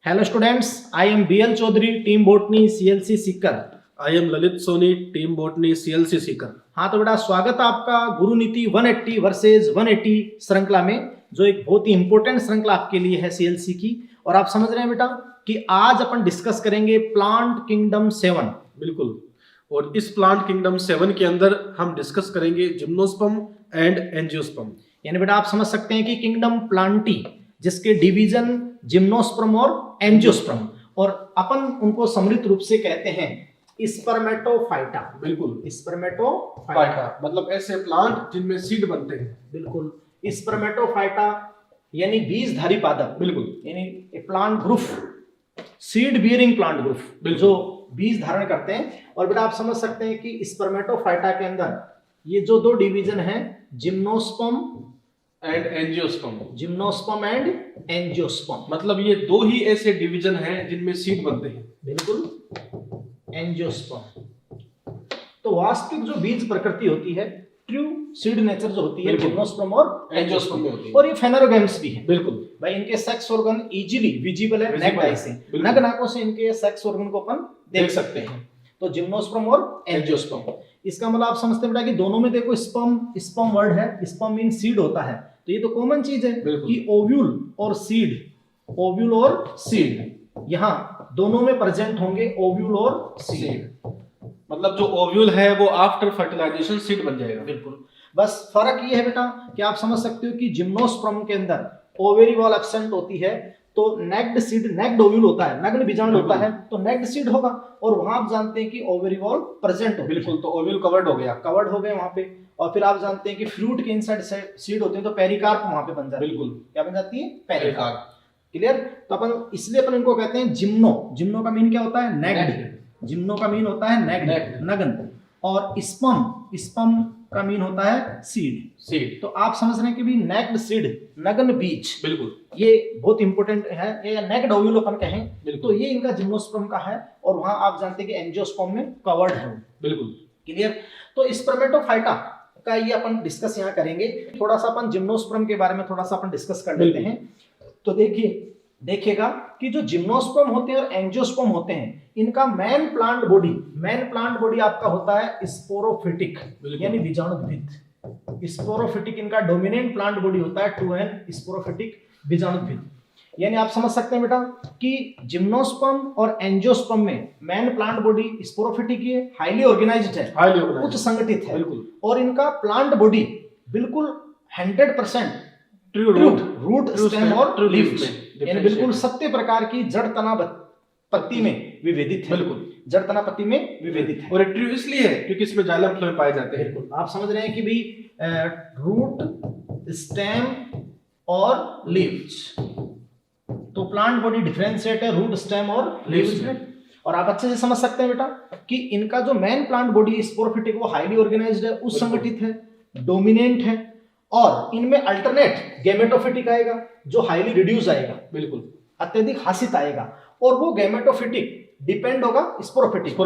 Hello students, I am BL Chaudhary, team botany CLC Sikar. I am Lalit Soni, team botany CLC Sikar. हाँ तो बेटा स्वागत है आपका गुरु नीति 180 वर्सेज 180 श्रृंखला में, जो एक बहुत ही इंपॉर्टेंट श्रृंखला आपके लिए है CLC की। और आप समझ रहे हैं बेटा कि आज अपन डिस्कस करेंगे प्लांट किंगडम 7। बिल्कुल, और इस प्लांट किंगडम 7 के अंदर हम डिस्कस करेंगे जिम्नोस्पर्म एंड एंजियोस्पर्म। यानी बेटा आप समझ सकते हैं कि किंगडम प्लांटी, जिसके डिवीजन जिम्नोस्पर्म और एंजियोस्पर्म, और अपन उनको सम्मिलित रूप से कहते हैं स्पर्मेटोफाइटा। बिल्कुल, स्पर्मेटोफाइटा मतलब ऐसे प्लांट जिनमें सीड बनते हैं। बिल्कुल, स्पर्मेटोफाइटा यानी बीजधारी पादप। बिल्कुल, यानी a plant group, seed bearing plant group, जो बीज धारण करते हैं। और बेटा आप समझ सकते हैं कि स्पर्मेटोफाइटा के अंदर ये जो दो डिवीजन हैं, gymnosperm and angiosperm, gymnosperm and angiosperm, मतलब ये दो ही ऐसे डिवीजन हैं जिनमें सीड बनते हैं। बिल्कुल, एंजियोस्पर्म। तो वास्तविक जो बीज प्रकृति होती है, ट्रू सीड नेचर जो होती है, जिम्नोस्पर्म और एंजियोस्पर्म में होती है। और ये फेनोरोगैम्स भी हैं। बिल्कुल भाई इनके सेक्स ऑर्गन इजीली विजिबल है नेक्ड आई से, नग नाकों से इनके सेक्स ऑर्गन को अपन देख सकते हैं। तो जिम्नोस्पर्म और एंजियोस्पर्म, इसका मतलब आप समझते हैं बेटा कि दोनों में देखो स्पर्म वर्ड है, स्पर्म मीन सीड होता है, तो ये तो कॉमन चीज है कि ओव्यूल और सीड, ओव्यूल और सीड यहाँ दोनों में प्रेजेंट होंगे, ओव्यूल और सीड। मतलब जो ओव्यूल है वो आफ्टर फर्टिलाइजेशन सीड बन जाएगा। बिल्कुल, बस फर्क ये है बेटा कि आप समझ सकते हो कि जिम्नोस्पर्म के अंदर ओवेरी वॉल एब्सेंट होती है, तो नेक्ड सीड, नेक्ड ओव्यूल होता है, नग्न बीजाणु होता है, तो नेक्ड सीड होगा। और वहां आप जानते हैं कि ओवेरी वॉल प्रेजेंट होती है। बिल्कुल, तो ओव्यूल कवर्ड हो गया, कवर्ड हो गए वहां पे। और फिर आप जानते हैं कि फ्रूट के इनसाइड सीड होते हैं, तो पेरिकार्प वहां पे बन जाती है। बिल्कुल, क्या बन जाती है? पेरिकार्प। क्लियर? तो अपन इसलिए अपन इनको कहते हैं जिम्नो का मीन क्या होता है? नेक्ड। जिम्नो का मीन होता है नेक्ड, नग्न। और स्पर्म का मीन होता है सीड। तो आप समझ रहे हैं कि भी नेक्ड सीड, नग्न बीज, बिल्कुल, ये बहुत इंपॉर्टेंट है। ये नेक्ड ओव्यूल अपन कहें तो ये इनका जिम्नोस्पर्म का है, और वहां आप जानते हैं कि एंजियोस्पर्म में कवर्ड है। बिल्कुल, क्लियर? तो स्पर्मेटोफाइटा का ये अपन डिस्कस यहाँ करेंगे। थोड़ा सा अपन जिम्नोस्पर्म के बारे में थोड़ा सा अपन डिस्कस कर लेते हैं। तो देखिएगा कि जो जिम्नोस्पर्म होते हैं और एंजियोस्पर्म होते हैं, इनका मेन प्लांट बॉडी आपका होता है स्पोरोफिटिक, यानी बीजाणुद्भिद। स्पोरोफिटिक इनका डोमिनेंट प्लांट बॉडी होता है, 2n स्पोरोफिटिक बीजाणुद्भिद। यानी आप समझ सकते हैं बेटा कि जिम्नोस्पर्म और एंजियोस्पर्म में मेन प्लांट बॉडी स्पोरोफिटिक है, हाईली ऑर्गेनाइज्ड है, उच्च संगठित है। और इनका प्लांट बॉडी बिल्कुल 100% रूट, स्टेम और लीव्स, यानी बिल्कुल 70 प्रकार की जड़ तना पत्ती में विभेदित है। बिल्कुल, जड़ तना पत्ती में विभेदित है। और ट्रू इसलिए है क्योंकि इसमें जाइलम फ्लोएम पाए जाते हैं। बिल्कुल, आप समझ रहे हैं कि भी रूट, स्टेम और लीव्स, तो प्लांट बॉडी डिफरेंशिएट है रूट, स्टेम और लीव्स में। और आप अच्छे से समझ सकते हैं बेटा कि इनका जो मेन प्लांट बॉडी स्पोरोफिटिक, वो हाईली ऑर्गेनाइज्ड है, उच्च संगठित है, डोमिनेंट है। और इनमें अल्टरनेट गैमेटोफिटिक आएगा, जो हाईली रिड्यूस आएगा, बिल्कुल अत्यधिक हासित आएगा। और वो गैमेटोफिटिक डिपेंड होगा स्पोरोफिटिक,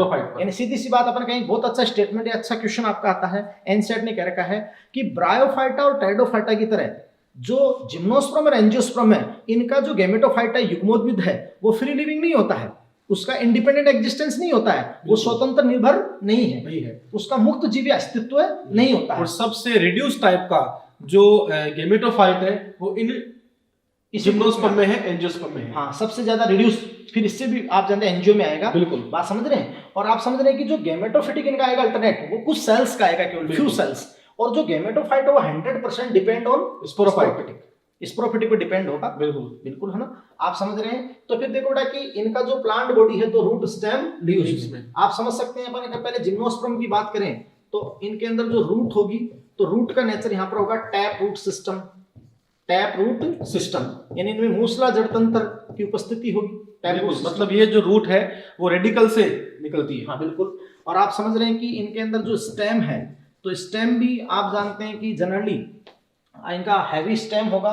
यानी सीधी सी बात अपन कहें, बहुत अच्छा स्टेटमेंट है, अच्छा क्वेश्चन आपका आता है, एनसेट ने कह रखा है कि ब्रायोफाइटा और टेरिडोफाइटा की तरह जो जिम्नोस्पर्म और एंजियोस्पर्म है, इनका जो गैमेटोफाइटा युग्मोद्भिद है, वो फ्री लिविंग नहीं होता है, उसका इंडिपेंडेंट एग्जिस्टेंस नहीं होता है, वो स्वतंत्र निर्भर नहीं है, उसका मुक्त जीवी अस्तित्व नहीं होता है। और सबसे रिड्यूस टाइप का जो गैमेटोफाइट है वो इन जिम्नोस्पर्म में है, एंजियोस्पर्म में है। हाँ, सबसे ज्यादा रिड्यूस, फिर इससे भी आप जानते हैं एंजियो में आएगा। बिल्कुल, बात समझ रहे हैं? और आप समझ रहे हैं कि जो गैमेटोफिटिक इनका आएगा अल्टरनेट, वो कुछ सेल्स का आएगा, केवल फ्यू सेल्स। और जो गैमेटोफाइट है वो 100% डिपेंड ऑन स्पोरोफिटिक पे डिपेंड होगा। बिल्कुल है ना? आप समझ रहे हैं? तो फिर देखो बेटा कि इनका जो प्लांट बॉडी है, तो रूट, स्टेम, लीव्स में आप समझ सकते हैं। अपन पहले जिम्नोस्पर्म की बात करें तो इनके अंदर जो रूट होगी, तो रूट का नेचर यहाँ पर होगा टैप रूट सिस्टम, यानी इनमें मूसला जड़ तंत्र की उपस्थिति होगी। मतलब ये जो रूट है वो रेडिकल से निकलती है। हाँ बिल्कुल। और आप समझ रहे हैं कि इनके अंदर जो स्टेम है, तो स्टेम भी आप जानते हैं कि जनरली इनका हैवी स्टेम होगा,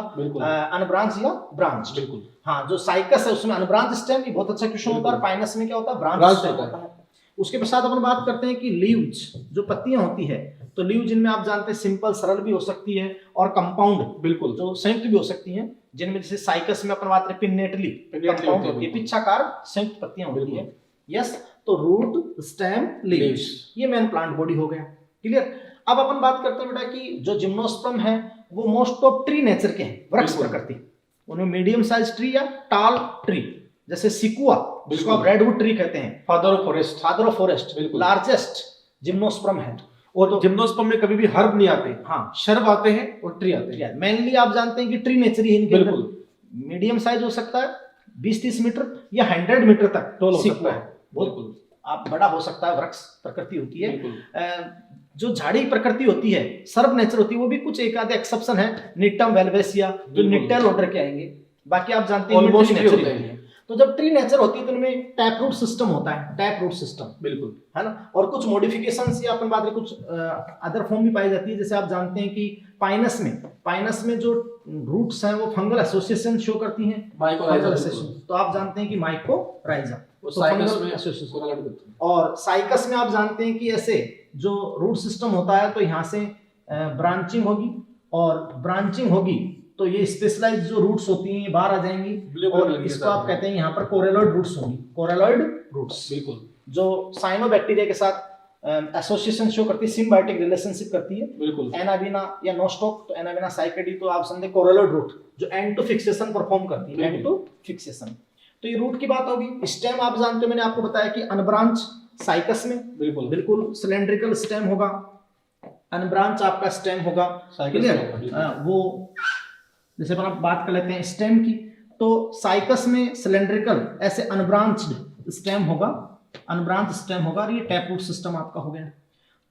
अनब्रांच या ब्रांच। बिल्कुल, हाँ, जो साइकस है उसमें अनब्रांच स्टेम, ये बहुत अच्छा क्वेश्चन होता है। पाइनस में क्या होता है? ब्रांच स्टेम होता है। उसके पश्चात अपन बात करते हैं कि लीव्स, जो पत्तियां होती है, तो लीव जिनमें आप जानते हैं सिंपल सरल भी हो सकती है और कंपाउंड बिल्कुल जो संयुक्त भी हो सकती हैं, जिनमें जैसे साइकस में अपन बात करें पिन्नेटली कंपाउंड होती है, पिच्छाकार संयुक्त पत्तियां होती है। यस, तो रूट स्टेम लीव्स ये मेन प्लांट बॉडी हो गया। क्लियर। अब अपन बात करते हैं बेटा कि जो जिम्नोस्पर्म है वो मोस्ट ऑफ ट्री नेचर के हैं, वृक्ष प्रकृति, उनमें मीडियम साइज ट्री या टाल ट्री, जैसे सिकुआ जिसको आप रेडवुड ट्री कहते हैं, father of forest, father of forest largest gymnosperm है। और तो जिम्नोस्पर्म में कभी भी हर्ब नहीं आते, हाँ शर्ब आते हैं और ट्री आते हैं। मेनली आप जानते हैं कि ट्री नेचर ही इनके अंदर बिल्कुल मीडियम साइज हो सकता है 20-30 मीटर या 100 मीटर तक टॉल हो सिकुआ सकता है। बहुत बिल्कुल आप बड़ा हो सकता है, वृक्ष प्रकृति होती है। बिल्कुल जो झाड़ी प्रकृति होती है, सर्ब नेचर होती है, वो भी कुछ एक आधे एक्सेप्शन है, निटम वेल्वेसिया जो बिल्कुल। निटेल ऑर्डर के आएंगे, बाकी आप जानते हैं Almost ट्री tree नेचर होते होती हैं। है। तो जब ट्री नेचर होती है तो उनमें टैप रूट सिस्टम होता है, टैप रूट सिस्टम बिल्कुल है ना, और कुछ मॉडिफिकेशंस या अपन बात करें कुछ अदर फॉर्म भी पाई जाती है। जैसे आप जानते हैं कि पाइनस में जो रूट्स हैं वो फंगल एसोसिएशन शो करती हैं, माइकोराइजा फंगल एसोसिएशन। तो आप जानते हैं कि माइकोराइजा वो तो साइकस फंगल में एसोसिएशन, कोलाइड करते हैं। और साइकस में आप जानते हैं कि ऐसे जो रूट सिस्टम होता है तो यहाँ से ब्रांचिंग होगी, और ब्रांचिंग होगी तो ये स्पेशलाइज जो रूट्स होती हैं ये बाहर आ जाएंगी, और इसको आप कहते हैं यहाँ पर कोरेलॉइड रूट्स होंगी, कोरेलॉइड रूट्स बिल्कुल जो साइनोबैक्टीरिया के साथ एसोसिएशन शो करती है, सिम्बायोटिक रिलेशनशिप करती है। बिल्कुल एनाबिना या नोस्टॉक, तो एनाबिना साइकेडी तो आप समझे कोरेलॉइड रूट जो एंड टू फिक्सेशन परफॉर्म करती है, एंड टू फिक्सेशन। तो ये रूट की बात होगी। स्टेम आप जानते हो, मैंने आपको बताया कि अनब्रांच साइकस में बिल्कुल सिलेंड्रिकल स्टेम होगा, अनब्रांच आपका स्टेम होगा। क्लियर। वो जैसे अपन आप बात कर लेते हैं स्टेम की, तो साइकस में सिलेंड्रिकल ऐसे अनब्रांच्ड स्टेम होगा, अनब्रांच स्टेम होगा, और ये टैप रूट सिस्टम आपका हो गया।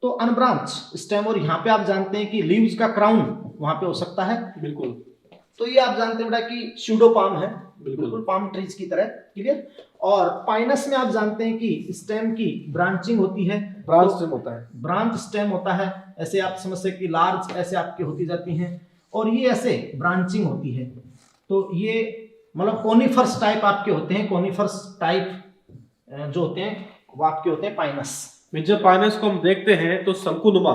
तो अनब्रांच स्टेम, और यहाँ पे आप जानते हैं कि लीव्स का क्राउन वहां पे हो सकता है। बिल्कुल तो ये आप जानते हैं बेटा कि स्यूडो पाम है, बिल्कुल बिल्कुल पाम ट्रीज की तरह। क्लियर। और पाइनस में आप जानते हैं कि स्टेम की ब्रांचिंग होती है, ब्रांच स्टेम होता है, ब्रांच स्टेम होता है, ऐसे आप समझ सकते कि लार्ज ऐसे आपकी होती जाती हैं, और ये ऐसे ब्रांचिंग होती है। तो ये मतलब कोनिफर्स टाइप आपके होते हैं, कोनिफर्स टाइप जो होते हैं वो आपके होते हैं पाइनस। जब पाइनस को हम देखते हैं तो शंकुनुमा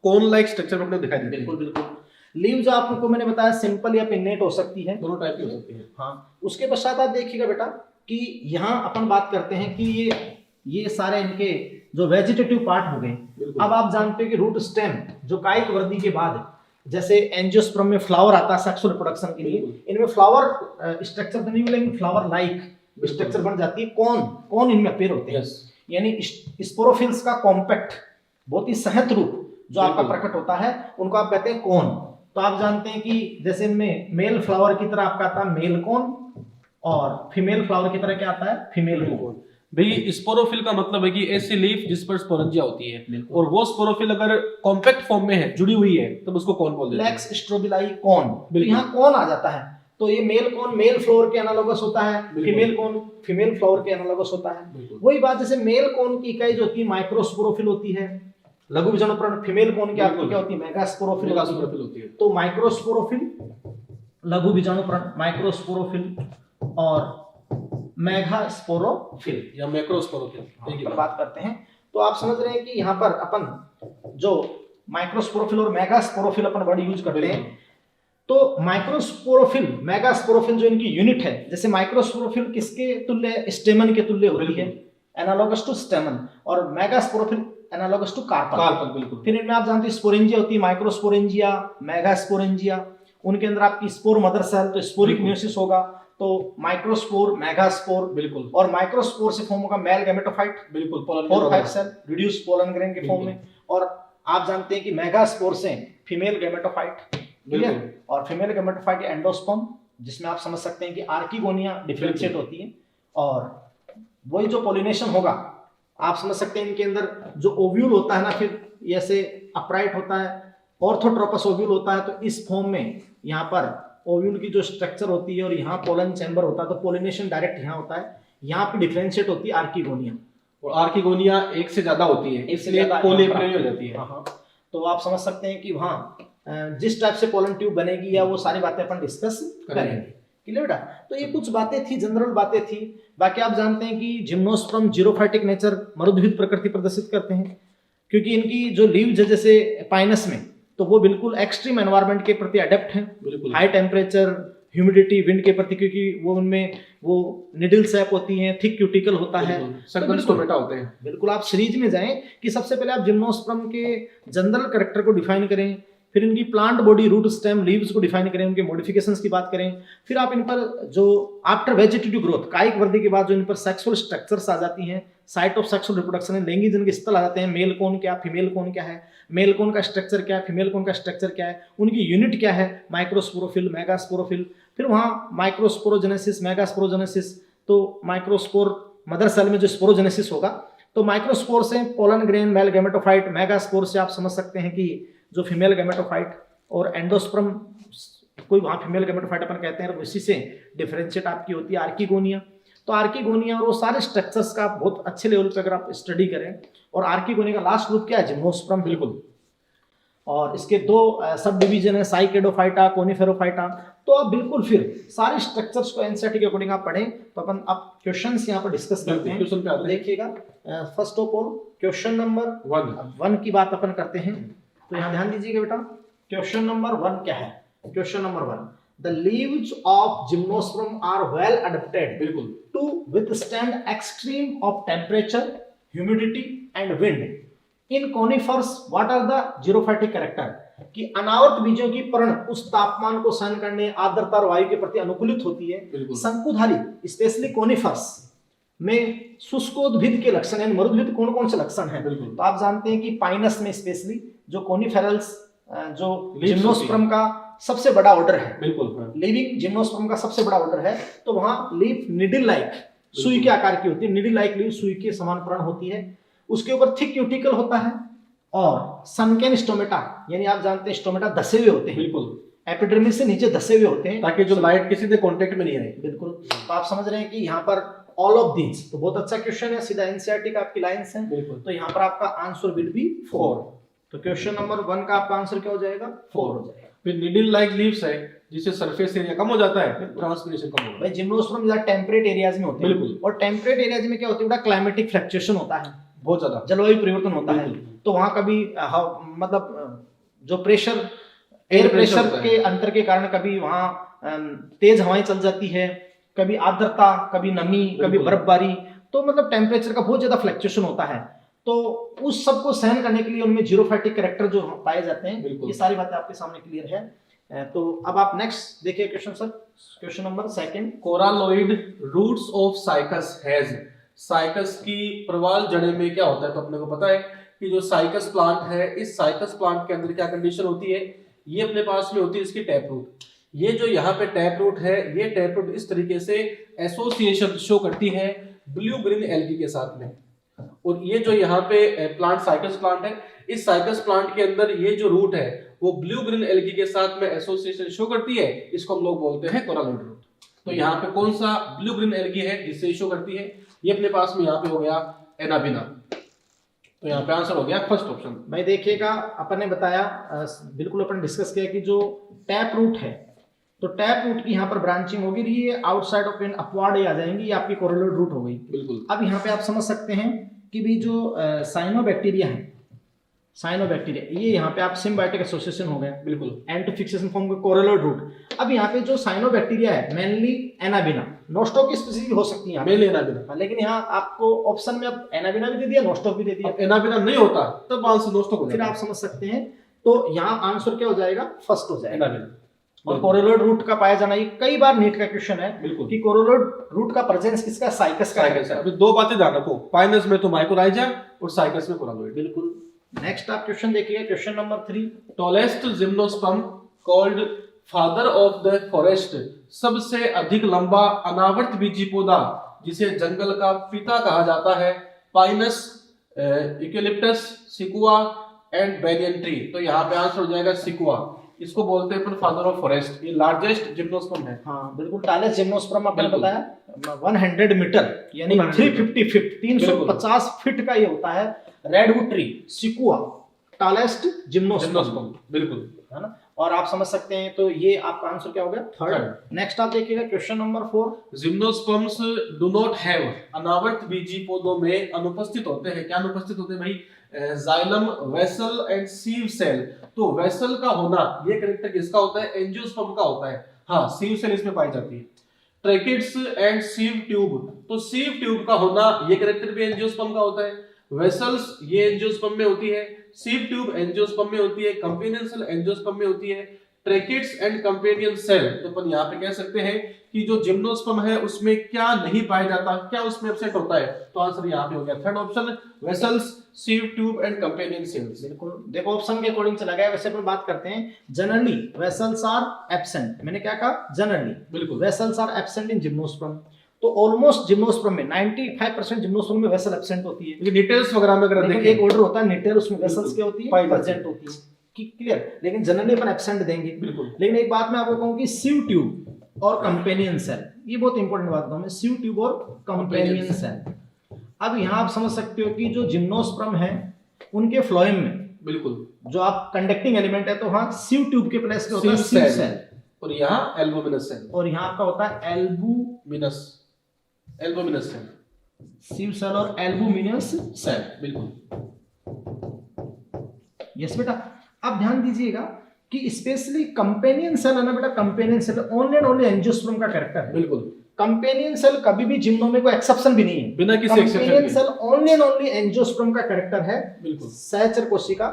कोन लाइक स्ट्रक्चर में दिखाई देती है। बिल्कुल बिल्कुल। लीव जो आपको मैंने बताया सिंपल या पिन्नेट हो सकती है, दोनों टाइप की हो सकती है। हाँ। उसके पश्चात आप देखिएगा बेटा कि यहाँ अपन बात करते हैं कि ये सारे इनके जो वेजिटेटिव पार्ट हो गए। अब आप जानते हो कि रूट स्टेम जो कायिक वृद्धि के बाद जैसे एंजियोस्पर्म में फ्लावर आता है सेक्सुअल रिप्रोडक्शन के लिए, इनमें फ्लावर स्ट्रक्चर तो नहीं मिलेंगे, फ्लावर लाइक स्ट्रक्चर बन जाती है, कौन इनमें अपीयर होते हैं। यानी स्पोरोफिल्स का कॉम्पैक्ट बहुत ही सहज रूप जो आपका प्रकट होता है उनको आप कहते हैं कौन। तो आप जानते हैं कि जैसे इनमें मेल फ्लावर की तरह आपका आता है मेल कौन, और फीमेल फ्लावर की तरह क्या आता है फीमेल कौन। भाई स्पोरोफिल का मतलब है कि ऐसी लीफ जिस पर स्पोरेंजिया होती है, और वो स्पोरोफिल अगर कॉम्पैक्ट फॉर्म में है, जुड़ी हुई है, तब उसको कौन बोलते हैं? लेक्स स्ट्रोबिलाई कौन। तो यहाँ कौन आ जाता है, तो ये मेल कौन मेल फ्लावर के एनालोगस होता है, फीमेल कौन फीमेल फ्लावर के एनालोगस होता है। वही बात जैसे मेल कौन की इकाई जो होती है माइक्रोस्पोरोफिल होती है, लघु बीजाणुप्राण। फीमेल कौन की आपको क्या होती है मेगास्पोरोफिल होती है। तो माइक्रोस्पोरोफिल लघु बीजाणुप्राण, माइक्रोस्पोरोफिल और मेगास्पोरोफिल या मैक्रोस्पोरोफिल पर बात करते हैं। तो आप समझ रहे हैं कि यहाँ पर अपन जो माइक्रोस्पोरोफिल और मेगास्पोरोफिल अपन वर्ड यूज करते हैं। तो माइक्रोस्पोरोफिल मेगास्पोरोफिल जो इनकी यूनिट है, जैसे माइक्रोस्पोरोफिल किसके तुल्य स्टेमन के तुल्य होती है, एनालोगस टू स्टेमन, और मेगास्पोरोफिल एनालोगस टू कार्पल। बिल्कुल। फिर इनमें आप जानते हैं स्पोरेंजिया होती है, माइक्रोस्पोरेंजिया मेगास्पोरेंजिया, उनके अंदर आपकी स्पोर मदर सेल, तो स्पोरिक म्यूसिस होगा, तो माइक्रोस्पोर मेगास्पोर। बिल्कुल। और माइक्रोस्पोर से फॉर्म होगा मेल गैमेटोफाइट, बिल्कुल 4-5 सेल रिड्यूस पोलन ग्रेन के फॉर्म में। और आप जानते हैं कि मेगास्पोर से फीमेल गैमेटोफाइट, बिल्कुल, और फीमेल गैमेटोफाइट एंडोस्पर्म, जिसमें आप समझ सकते हैं कि आर्किगोनिया डिफरेंशिएट होती है, और वही जो पोलिनेशन होगा आप समझ सकते हैं इनके अंदर जो ओव्यूल होता है ना, फिर ऐसे अपराइट होता है, ऑर्थोट्रोपस ओव्यूल होता है। तो इस फॉर्म में यहाँ पर ओव्यूल की जो स्ट्रक्चर होती है और यहाँ पोलन चैम्बर होता है, तो पोलिनेशन डायरेक्ट यहाँ होता है, यहाँ पे डिफरेंशिएट होती है आर्किगोनिया, और आर्किगोनिया एक से ज्यादा होती है, इसलिए पोलिप्लेन हो जाती है। तो आप समझ सकते हैं कि वहाँ जिस टाइप से पोलन ट्यूब बनेगी या वो सारी बातें अपन डिस्कस करेंगे। क्लियर बेटा। तो ये कुछ बातें थी, जनरल बातें थी। बाकी आप जानते हैं कि जिम्नोस्पर्म जीरोफाइटिक नेचर, मरुद्भिद प्रकृति प्रदर्शित करते हैं। क्योंकि इनकी जो लीव्स है जैसे पाइनस में, तो वो बिल्कुल एक्सट्रीम एनवायरनमेंट के प्रति अडेप्ट हैं, बिल्कुल हाई टेम्परेचर, ह्यूमिडिटी, विंड के प्रति, क्योंकि वो उनमें वो निडल सैप होती हैं, थिक क्यूटिकल होता है। सर्कल स्टोमेटा होते हैं। बिल्कुल आप सीरीज में जाएं कि सबसे पहले आप जिम्नोस्पर्म के जनरल कैरेक्टर को डिफाइन करें, फिर इनकी plant body, root stem, leaves को डिफाइन करें, उनके मॉडिफिकेशंस की बात करें, फिर आप इन पर जो आफ्टर वेजिटेटिव ग्रोथ, कायिक वृद्धि के बाद जो इन पर सेक्सुअल स्ट्रक्चर्स आ जाती हैं, साइट ऑफ सेक्सुअल रिप्रोडक्शन है, लैंगिक जन के स्थल आ जाते हैं, मेल कौन क्या, फीमेल कौन क्या है, मेल कौन का स्ट्रक्चर क्या है, फीमेल कौन का स्ट्रक्चर क्या है, उनकी यूनिट क्या है, माइक्रोस्पोरोफिल, मेगास्पोरोफिल, फिर वहाँ माइक्रोस्पोरोजेनेसिस, मेगास्पोरोजेनेसिस, तो माइक्रोस्पोर मदर सेल में जो स्पोरोजेनेसिस होगा, तो माइक्रोस्पोर से pollen grain male gametophyte, megaspore से आप समझ सकते हैं कि जो फीमेल गैमेटोफाइट, और एंडोस्पर्म कोई वहाँ फीमेल गैमेटोफाइट अपन कहते हैं, और इसी से डिफरेंशिएट आपकी होती है आर्किगोनिया। तो आर्किगोनिया और वो सारे स्ट्रक्चर्स का आप बहुत अच्छे लेवल पे अगर आप स्टडी करें, और आर्किगोनिया का लास्ट ग्रुप क्या है, जिम्नोस्पर्म। बिल्कुल। और इसके दो सब डिवीजन है, साइकेडोफाइटा, कोनिफेरोफाइटा। तो आप बिल्कुल फिर सारे स्ट्रक्चर्स को एनसीईआरटी के अकॉर्डिंग आप पढ़ें। तो अपन अब क्वेश्चंस यहाँ पर डिस्कस करते हैं। क्वेश्चन पे आते हैं। देखिएगा, first of all question number 1 की बात अपन करते हैं। तो यहाँ ध्यान दीजिएगा बेटा, क्वेश्चन नंबर 1 क्या है। Question number 1, the leaves of gymnosperm are well adapted बिल्कुल to withstand extreme of temperature, humidity and wind. In conifers what are the xerophytic character, कि अनावर्त बीजों की पर्ण उस तापमान को सहन करने, आर्द्रता और वायु के प्रति अनुकूलित होती है। शंकुधारी स्पेशली कॉनिफर्स में शुष्कोद्भिद के लक्षण है, मरुद्भिद कौन कौन से लक्षण हैं। तो आप जानते हैं कि पाइनस में स्पेशली जो कोनिफेरल्स, जो जिम्नोस्पर्म का सबसे बड़ा ऑर्डर है, बिल्कुल लिविंग जिम्नोस्पर्म का सबसे बड़ा ऑर्डर है, तो वहां लीफ निडल लाइक, सुई के आकार की होती है, निडल लाइक लीफ सुई के समान पर्ण होती है, उसके ऊपर थिक क्यूटिकल होता है, और सनकेन स्टोमेटा, यानी आप जानते हैं स्टोमेटा धसे हुए होते हैं, बिल्कुल एपिडर्मिस से नीचे धसे हुए होते हैं, ताकि जो लाइट किसी से कांटेक्ट में नहीं आए। बिल्कुल। तो आप समझ रहे हैं कि यहाँ पर ऑल ऑफ दीज, तो बहुत अच्छा क्वेश्चन है, सीधा एनसीईआरटी का आपकी लाइंस है। बिल्कुल। तो यहाँ पर आपका आंसर विल बी 4। तो क्वेश्चन नंबर 1 का आपका आंसर क्या हो जाएगा, 4 हो जाएगा। फिर निडल लाइक लीव्स है, जिससे सरफेस एरिया कम हो जाता है, ट्रांसपिरेशन कम होता भाई जिम्नोस्पर्म ज्यादा टेम्परेट एरियाज में होते हैं, बिल्कुल। और टेम्परेट एरियाज में क्या होता है, बड़ा क्लाइमेटिक फ्लक्चुएशन होता है, बहुत ज्यादा जलवायु परिवर्तन होता है। तो वहां कभी मतलब जो प्रेशर, एयर प्रेशर के अंतर के कारण कभी वहां तेज हवाएं चल जाती है, कभी आर्द्रता, कभी नमी, कभी बर्फबारी, तो मतलब टेम्परेचर का बहुत ज्यादा फ्लक्चुएशन होता है। तो उस सब को सहन करने के लिए उनमें जीरोफाइटिक कैरेक्टर जो पाए जाते हैं, ये सारी बातें आपके सामने क्लियर है। तो अब आप नेक्स्ट देखिए question sir, question number 2। Coralloid roots of cycas has, cycas की प्रवाल जड़ें में क्या होता है, तो अपने को पता है कि जो साइकस प्लांट है, इस साइकस प्लांट के अंदर क्या कंडीशन होती है, ये अपने पास में होती है इसकी टैप रूट। ये जो यहाँ पे टैप रूट है, ये टैप रूट इस तरीके से एसोसिएशन शो करती है ब्लू ग्रीन एल्गी के साथ में। और ये जो यहाँ पे प्लांट साइकस प्लांट है, इस साइकस प्लांट के अंदर ये जो रूट है वो ब्लू ग्रीन एल्गी के साथ में एसोसिएशन शो करती है, इसको हम लोग बोलते हैं कोरालोइड रूट। तो यहाँ पे कौन सा ब्लू ग्रीन एल्गी है जिससे शो करती है, ये अपने पास में यहाँ पे हो गया एनाबिना। तो यहाँ पे आंसर हो गया फर्स्ट ऑप्शन। भाई देखिएगा, अपन ने बताया, बिल्कुल अपन डिस्कस किया कि जो टैप रूट है, तो टैप रूट की यहाँ पर ब्रांचिंग होगी, ये आउटसाइड ऑफ एन अपवार्ड आ जाएंगी, ये आपकी कोरोलोइड रूट हो गई। बिल्कुल। अब यहाँ पे आप समझ सकते हैं कि भी जो साइनोबैक्टीरिया है, साइनोबैक्टीरिया, ये यहाँ पे आप सिम्बायोटिक एसोसिएशन हो गए, बिल्कुल, एंटी फिक्सेशन फॉर्म के कोरोलोइड रूट। अब यहाँ पे जो साइनोबैक्टीरिया है, मेनली एनाबिना, नोस्टॉक की स्पीशीज भी हो सकती है, मेनली एनाबिना, लेकिन यहाँ आपको ऑप्शन में अब एनाबिना भी दे दिया, नोस्टॉक भी दे दिया। एनाबिना नहीं होता तब आंसर नोस्टॉक हो फिर जाता। आप समझ सकते हैं, तो यहाँ आंसर क्या हो जाएगा, फर्स्ट हो जाएगा एनाबिना। और कोरोलोइड रूट का पाया जाना, ये कई बार नीट का क्वेश्चन है बिल्कुल कि कोरोलोइड रूट का प्रेजेंस किसका, साइकस का है। अभी दो बातें ध्यान रखो, पाइनस में तो माइकोराइजा और साइकस में कोरालोइड। बिल्कुल। नेक्स्ट आप क्वेश्चन देखिए, question number 3। Tallest gymnosperm called father of the forest, सबसे अधिक लंबा अनावर्त बीजी पौधा जिसे जंगल का पिता कहा जाता है, pinus, eucalyptus, sequoia and banyan tree. तो यहाँ पे आंसर हो जाएगा सिकुआ, इसको बोलते हैं फादर ऑफ फॉरेस्ट। ये लार्जेस्ट जिम्नोस्पर्म है। हाँ बिल्कुल, टालेस जिम्नोस्पर्म आपने बताया 100 मीटर यानी 350 फीट, 350 फीट का ये होता है रेडवुड ट्री, सिकुआ, टालेस्ट जिम्नोस्पर्म, बिल्कुल, है ना। और आप समझ सकते हैं, तो ये आपका आंसर क्या हो गया, थर्ड। नेक्स्ट आप देखिएगा question number 4। Gymnosperms do not have, अनावर्त बीजी पौधों में अनुपस्थित होते हैं। क्या अनुपस्थित होते हैं भाई, जाइलम, वेसल एंड सीव सेल। तो वेसल का होना ये कैरेक्टर किसका होता है? एंजियोस्पर्म का होता है। हाँ, सीव सेल इसमें पाई जाती है। ट्रैकिट्स एंड सीव ट्यूब, तो सीव ट्यूब का होना ये कैरेक्टर भी एंजियोस्पर्म का होता है। वेसल्स ये एंजियोस्पर्म में होती है, सीव ट्यूब एंजियोस्पर्म में होती है, कंपेनियन सेल एंजियोस्पर्म में होती है। ट्रैकिट्स एंड कंपेनियन सेल, तो अपन यहाँ पे कह सकते हैं कि जो जिम्नोस्पर्म है उसमें क्या नहीं पाया जाता, क्या उसमें एब्सेंट होता है? तो आंसर यहाँ पे हो गया third option, vessels, sieve tube and companion cells. बिल्कुल, देखो ऑप्शन के अकॉर्डिंग चला गया। वैसे अपन बात करते हैं जनरली वेसल्स आर एब्सेंट, मैंने क्या कहा? जनरली बिल्कुल, vessels are absent in gymnosperm. तो ऑलमोस्ट जिम्नोस्पर्म में 95% जिम्नोस्पर्म में वेसल एब्सेंट होती है। डिटेल्स वगैरह में अगर देखें, एक ऑर्डर होता है निटेल, उसमें वेसल्स क्या होती है? पाई जाती प्रेजेंट होती है। क्लियर? लेकिन जनरली अपन एब्सेंट देंगे। बिल्कुल, लेकिन एक बात मैं आपको कहूं कि सीव ट्यूब और कंपेनियन सेल, ये बहुत इंपॉर्टेंट बात है, सीव ट्यूब और कंपेनियन सेल। अब यहाँ आप समझ सकते हो कि जो जिम्नोस्पर्म है उनके फ्लोएम में, बिल्कुल, जो आप कंडक्टिंग एलिमेंट है, तो हाँ सीव ट्यूब के प्लेस पे होता है सीव सीव सेल। सेल, और यहाँ एल्बुमिनस सेल, और यहाँ आपका होता है एल्बुमिनस सेल, सीव सेल और एल्बुमिनस सेल। बिल्कुल, यस बेटा। अब ध्यान दीजिएगा कि स्पेशली कंपेनियन सेल है ना बेटा, companion cell only and only angiosperm का कैरेक्टर है। बिल्कुल, कंपेनियन सेल कभी भी जिम्नो में कोई एक्सेप्शन भी नहीं है, बिना किसी एक्सेप्शन कंपेनियन के। Cell only and only angiosperm का कैरेक्टर है। बिल्कुल, सहचर कोशिका,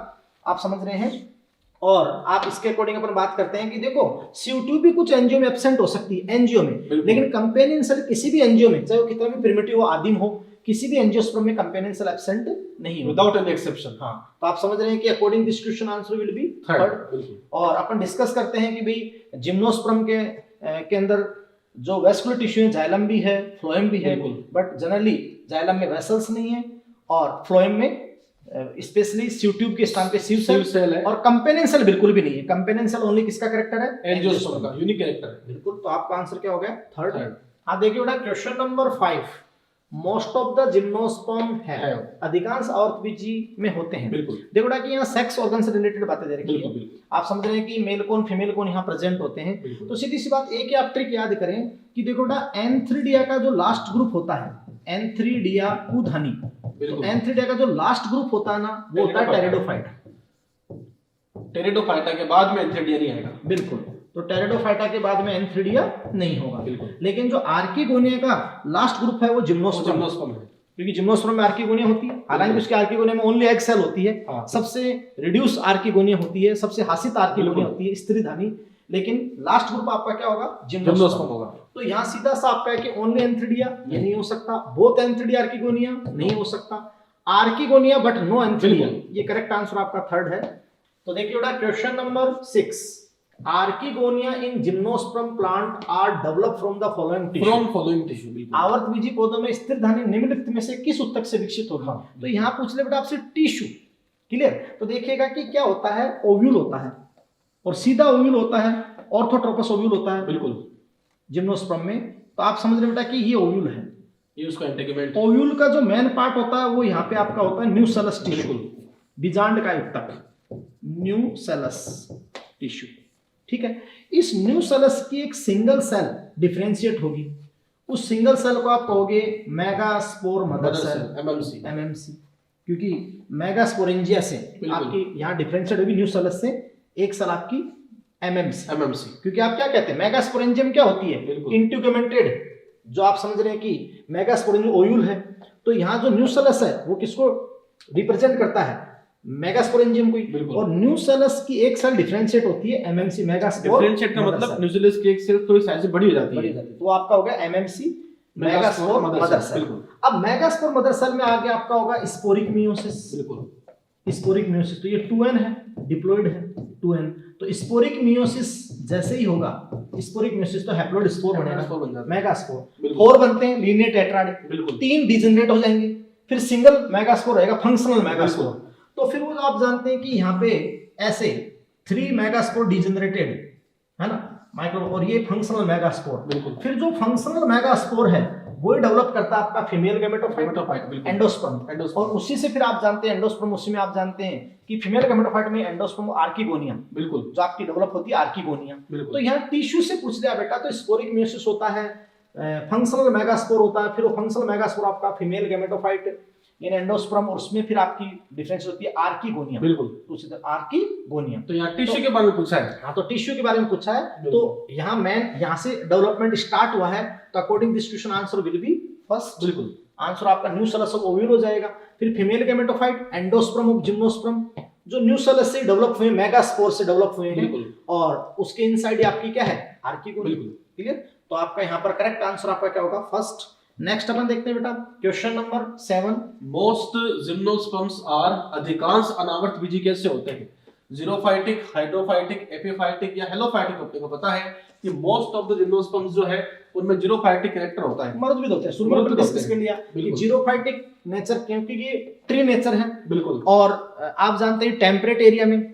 आप समझ रहे हैं। और आप इसके अकॉर्डिंग अपन बात करते हैं कि देखो CO2 भी कुछ एंजियो में एब्सेंट हो सकती है, एंजियो में, लेकिन कंपेनियन सेल किसी भी एंजियो में, चाहे वो कितना भी प्रिमिटिव हो, आदिम हो, किसी भी एंजियोस्पर्म में कंपेनियन सेल एब्सेंट नहीं होगा, विदाउट एनी एक्सेप्शन। हाँ, तो आप समझ रहे हैं कि according this question answer will be third. बिल्कुल, और अपन डिस्कस करते हैं कि भाई जिम्नोस्पर्म के अंदर जो वेस्कुलर टिश्यू है, जाइलम भी है, फ्लोएम भी है, बिल्कुल, बट जनरली जाइलम में वेसल्स नहीं है, और फ्लोएम में स्पेशली सीव ट्यूब के स्थान पे सीव सीव सेल सेल है, और कंपेनियन सेल बिल्कुल भी नहीं है। कंपेनियन सेल ओनली किसका कैरेक्टर है? एंजियोस्पर्म का यूनिक कैरेक्टर है। बिल्कुल, तो आपका आंसर क्या हो गया? थर्ड। Third। हाँ, देखिए बेटा question number 5, most of the gymnosperm है, अधिकांश औरतबीजी में होते हैं। बिल्कुल, देखो बेटा कि यहाँ सेक्स ऑर्गन से रिलेटेड बातें दे रखी बिल्कुल, है। बिल्कुल, आप समझ रहे हैं कि मेल कोन फीमेल कोन यहाँ प्रेजेंट होते हैं। बिल्कुल। तो सीधी सी बात एक ही आप ट्रिक याद करें कि देखो बेटा एंथ्रीडिया का जो लास्ट ग्रुप होता है, एंथ्रीडिया कूधनी, तो एंथ्रीडिया का जो लास्ट ग्रुप होता है ना, वो होता है टेरिडोफाइटा। टेरिडोफाइटा के बाद में एंथ्रीडिया नहीं आएगा। बिल्कुल, तो टेरिडोफाइटा के बाद में एंथ्रीडिया नहीं होगा। बिल्कुल, लेकिन जो आर्किगोनिया का लास्ट ग्रुप है वो जिम्नोस्पर्म, जिम्नोस्पर्म है। क्योंकि जिम्नोस्पर्म में आर्किगोनिया होती है, हालांकि उसके आर्किगोनिया में ओनली एग सेल होती है। हाँ। सबसे रिड्यूस आर्किगोनिया होती है, सबसे हासित आर्किगोनिया बिल्कुल। होती है, स्त्रीधानी। लेकिन लास्ट ग्रुप आपका क्या होगा? जिम्नोस्पर्म जिम्नोस्पर्म होगा। तो यहाँ सीधा सा आपका है कि ओनली एंथ्रीडिया, ये नहीं हो सकता, बोथ एंथ्रीडिया आर्किगोनिया नहीं हो सकता, आर्किगोनिया बट नो एंथ्रीडिया, ये करेक्ट आंसर आपका थर्ड है। तो देखिए बेटा question number 6, archegonia in gymnosperm plant are develop from the following tissue. From following tissue, बिल्कुल। आवर्तबीजी पौधों में स्थिरधानी निम्नलिखित में से किस उत्तक से विकसित होगा? हाँ। तो यहाँ पूछ ले बेटा आपसे टिश्यू। क्लियर? तो देखिएगा कि क्या होता है, ओव्यूल होता है, और सीधा ओव्यूल होता है, ऑर्थोट्रोपस ओव्यूल होता है बिल्कुल, जिम्नोस्पर्म में। तो आप समझ रहे बेटा कि ये ओव्यूल है। ये उसका इंटीग्यूमेंट। ओव्यूल का जो मेन पार्ट होता है वो यहाँ पे आपका होता है न्यूसेलस टिश्यू, बिल्कुल, बीजांड का उत्तक, न्यूसेलस टिश्यू। ठीक है, इस न्यूसेलस की एक सिंगल सेल डिफरेंशिएट होगी, उस सिंगल सेल को आप कहोगे megaspore mother cell, MMC, MMC, क्योंकि मेगास्पोरेंजिया से बिल्कुल। आपकी यहाँ डिफरेंशिएट होगी न्यूसेलस से, एक सेल आपकी एमएमसी। एमएमसी, क्योंकि आप क्या कहते हैं, मेगास्पोरेंजियम क्या होती है? बिल्कुल। इंट्यूगमेंटेड, जो आप समझ रहे हैं कि मेगास्पोरेंजियम ओव्यूल है, तो यहाँ जो न्यूसेलस है वो किसको रिप्रेजेंट करता है? मेगास्पोरेंजियम को। बिल्कुल। और न्यूसेलस की एक सेल डिफरेंशिएट होती है एमएमसी, मेगास्पोर। डिफरेंशिएट का मतलब न्यूक्लियस की एक सेल थोड़ी साइज से बड़ी हो जाती बड़ी है। हो जाती है, तो आपका हो गया एमएमसी, मेगास्पोर मदर सेल। बिल्कुल, अब मेगास्पोर मदर सेल में आगे आपका होगा स्पोरिक मियोसिस। बिल्कुल, स्पोरिक मियोसिस, तो ये 2n है, डिप्लॉइड है 2n, तो स्पोरिक मियोसिस जैसे ही होगा, स्पोरिक मियोसिस तो हैप्लॉइड स्पोर बनेगा, स्पोर बन जाता है। मेगास्पोर। बिल्कुल। 4 बनते हैं लीनियर टेट्राड, बिल्कुल, 3 डिजेनरेट हो जाएंगे, फिर सिंगल मेगास्पोर रहेगा, फंक्शनल मेगास्पोर। बिल्कुल। तो फिर वो आप जानते हैं कि यहाँ पे ऐसे 3 मेगास्पोर डिजेनरेटेड है ना, माइक्रो, और ये फंक्शनल मेगास्पोर। बिल्कुल। फिर जो फंक्शनल मेगास्पोर है वो डेवलप करता है आपका फीमेल गैमेटोफाइट, बिल्कुल। एंडोस्पर्म। एंडोस्पर्म। और उसी से फिर आप जानते हैं एंडोस्पर्म, उसी में आप जानते हैं कि फीमेल गैमेटोफाइट में एंडोस्पर्म आर्किगोनिया, बिल्कुल, जो आपकी डेवलप होती है आर्किगोनिया। बिल्कुल। तो यहाँ टिश्यू से पूछ लिया बेटा, तो स्पोरिक मियोसिस होता है, फंक्शनल मेगास्पोर होता है, फिर वो फंक्शनल मेगास्पोर आपका फीमेल गैमेटोफाइट इन एंडोस्पर्म और उसमें फिर आपकी डिफरेंस होती है आर्किगोनियम। बिल्कुल। तो सीधा आर्किगोनियम। तो यहाँ टिश्यू के बारे में पूछा है। हाँ, तो टिश्यू के बारे में पूछा है। बिल्कुल। तो यहाँ से डेवलपमेंट स्टार्ट हुआ है, तो according this question answer will be first. बिल्कुल। आंसर आपका न्यूसेलस ऑफ ओव्यूल हो जाएगा। फिर female gametophyte endosperm of gymnosperm, जो न्यूसेलस से डेवलप हुए, मेगास्पोर से डेवलप हुए हैं, बिल्कुल। और उसके इनसाइड आपकी क्या है, आर्किगोनियम। बिल्कुल। क्लियर। तो आपका यहाँ पर करेक्ट आंसर आपका क्या होगा, फर्स्ट। नेक्स्ट अपन देखते हैं बेटा question number 7। Most gymnosperms are, अधिकांश अनावर्त बीजी कैसे होते हैं? जीरोफाइटिक, हाइड्रोफाइटिक, एपिफाइटिक या हेलोफाइटिक? अपने को पता है कि मोस्ट ऑफ द जिम्नोस्पर्म्स जो है उनमें जीरोफाइटिक कैरेक्टर होता है, मर्द भी होते हैं। शुरू में अपन डिस्कस कर लिया कि जीरोफाइटिक नेचर, क्योंकि ये ट्री नेचर है। बिल्कुल। और आप जानते हैं टेम्परेट एरिया में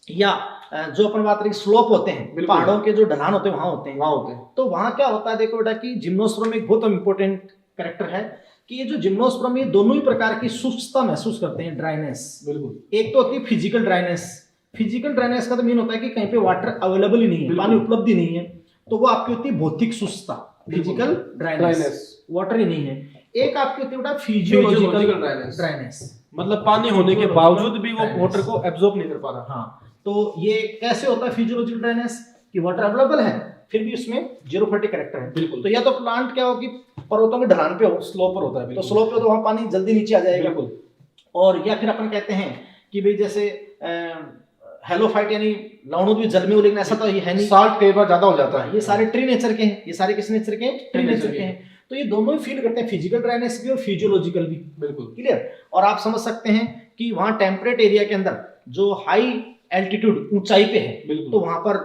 या जो अपन बात रही स्लोप होते हैं, पहाड़ों के जो ढलान होते हैं वहां होते हैं। तो वहां क्या होता है, देखो बेटा कि जिम्नोस्पर्म एक बहुत इंपॉर्टेंट कैरेक्टर है कि ये जो जिम्नोस्पर्म ये दोनों ही प्रकार की शुष्कता महसूस करते हैं, ड्राइनेस। बिल्कुल। एक तो होती है फिजिकल ड्राइनेस। फिजिकल ड्राइनेस का तो मीन होता है कि कहीं पे वाटर अवेलेबल ही नहीं है, पानी उपलब्ध ही नहीं है, तो वो आपकी होती है भौतिक शुष्कता, फिजिकल ड्राइनेस, वाटर ही नहीं है। एक आपकी होती है बेटा फिजियोलॉजिकल ड्राइनेस, मतलब पानी होने के बावजूद भी वो वाटर को एब्जॉर्ब नहीं कर पा रहा। हाँ, तो ये कैसे होता है फिजियोलॉजिकल ड्राइनेस, कि वाटर अवेलेबल है फिर भी उसमें जीरोफाइटिक कैरेक्टर है। बिल्कुल। तो या तो प्लांट क्या हो कि पर्वतों के ढलान पे हो, स्लोप पर होता है, तो स्लोप पे तो वहां पानी जल्दी नीचे आ जाएगा। बिल्कुल। और या फिर अपन कहते हैं कि भाई जैसे हेलोफाइट यानी लवणों भी जल में हो, लेकिन ऐसा तो ये है नहीं, साल्ट कई बार ज्यादा हो जाता है। ये सारे ट्री नेचर के हैं, ये सारे किस नेचर के हैं, ट्री नेचर के हैं। तो ये दोनों ही फील करते हैं, फिजिकल ड्राइनेस भी और फिजियोलॉजिकल भी। बिल्कुल। क्लियर। और आप समझ सकते हैं कि वहां टेम्परेट एरिया के अंदर जो हाई एल्टीट्यूड, ऊंचाई पे है, तो वहां पर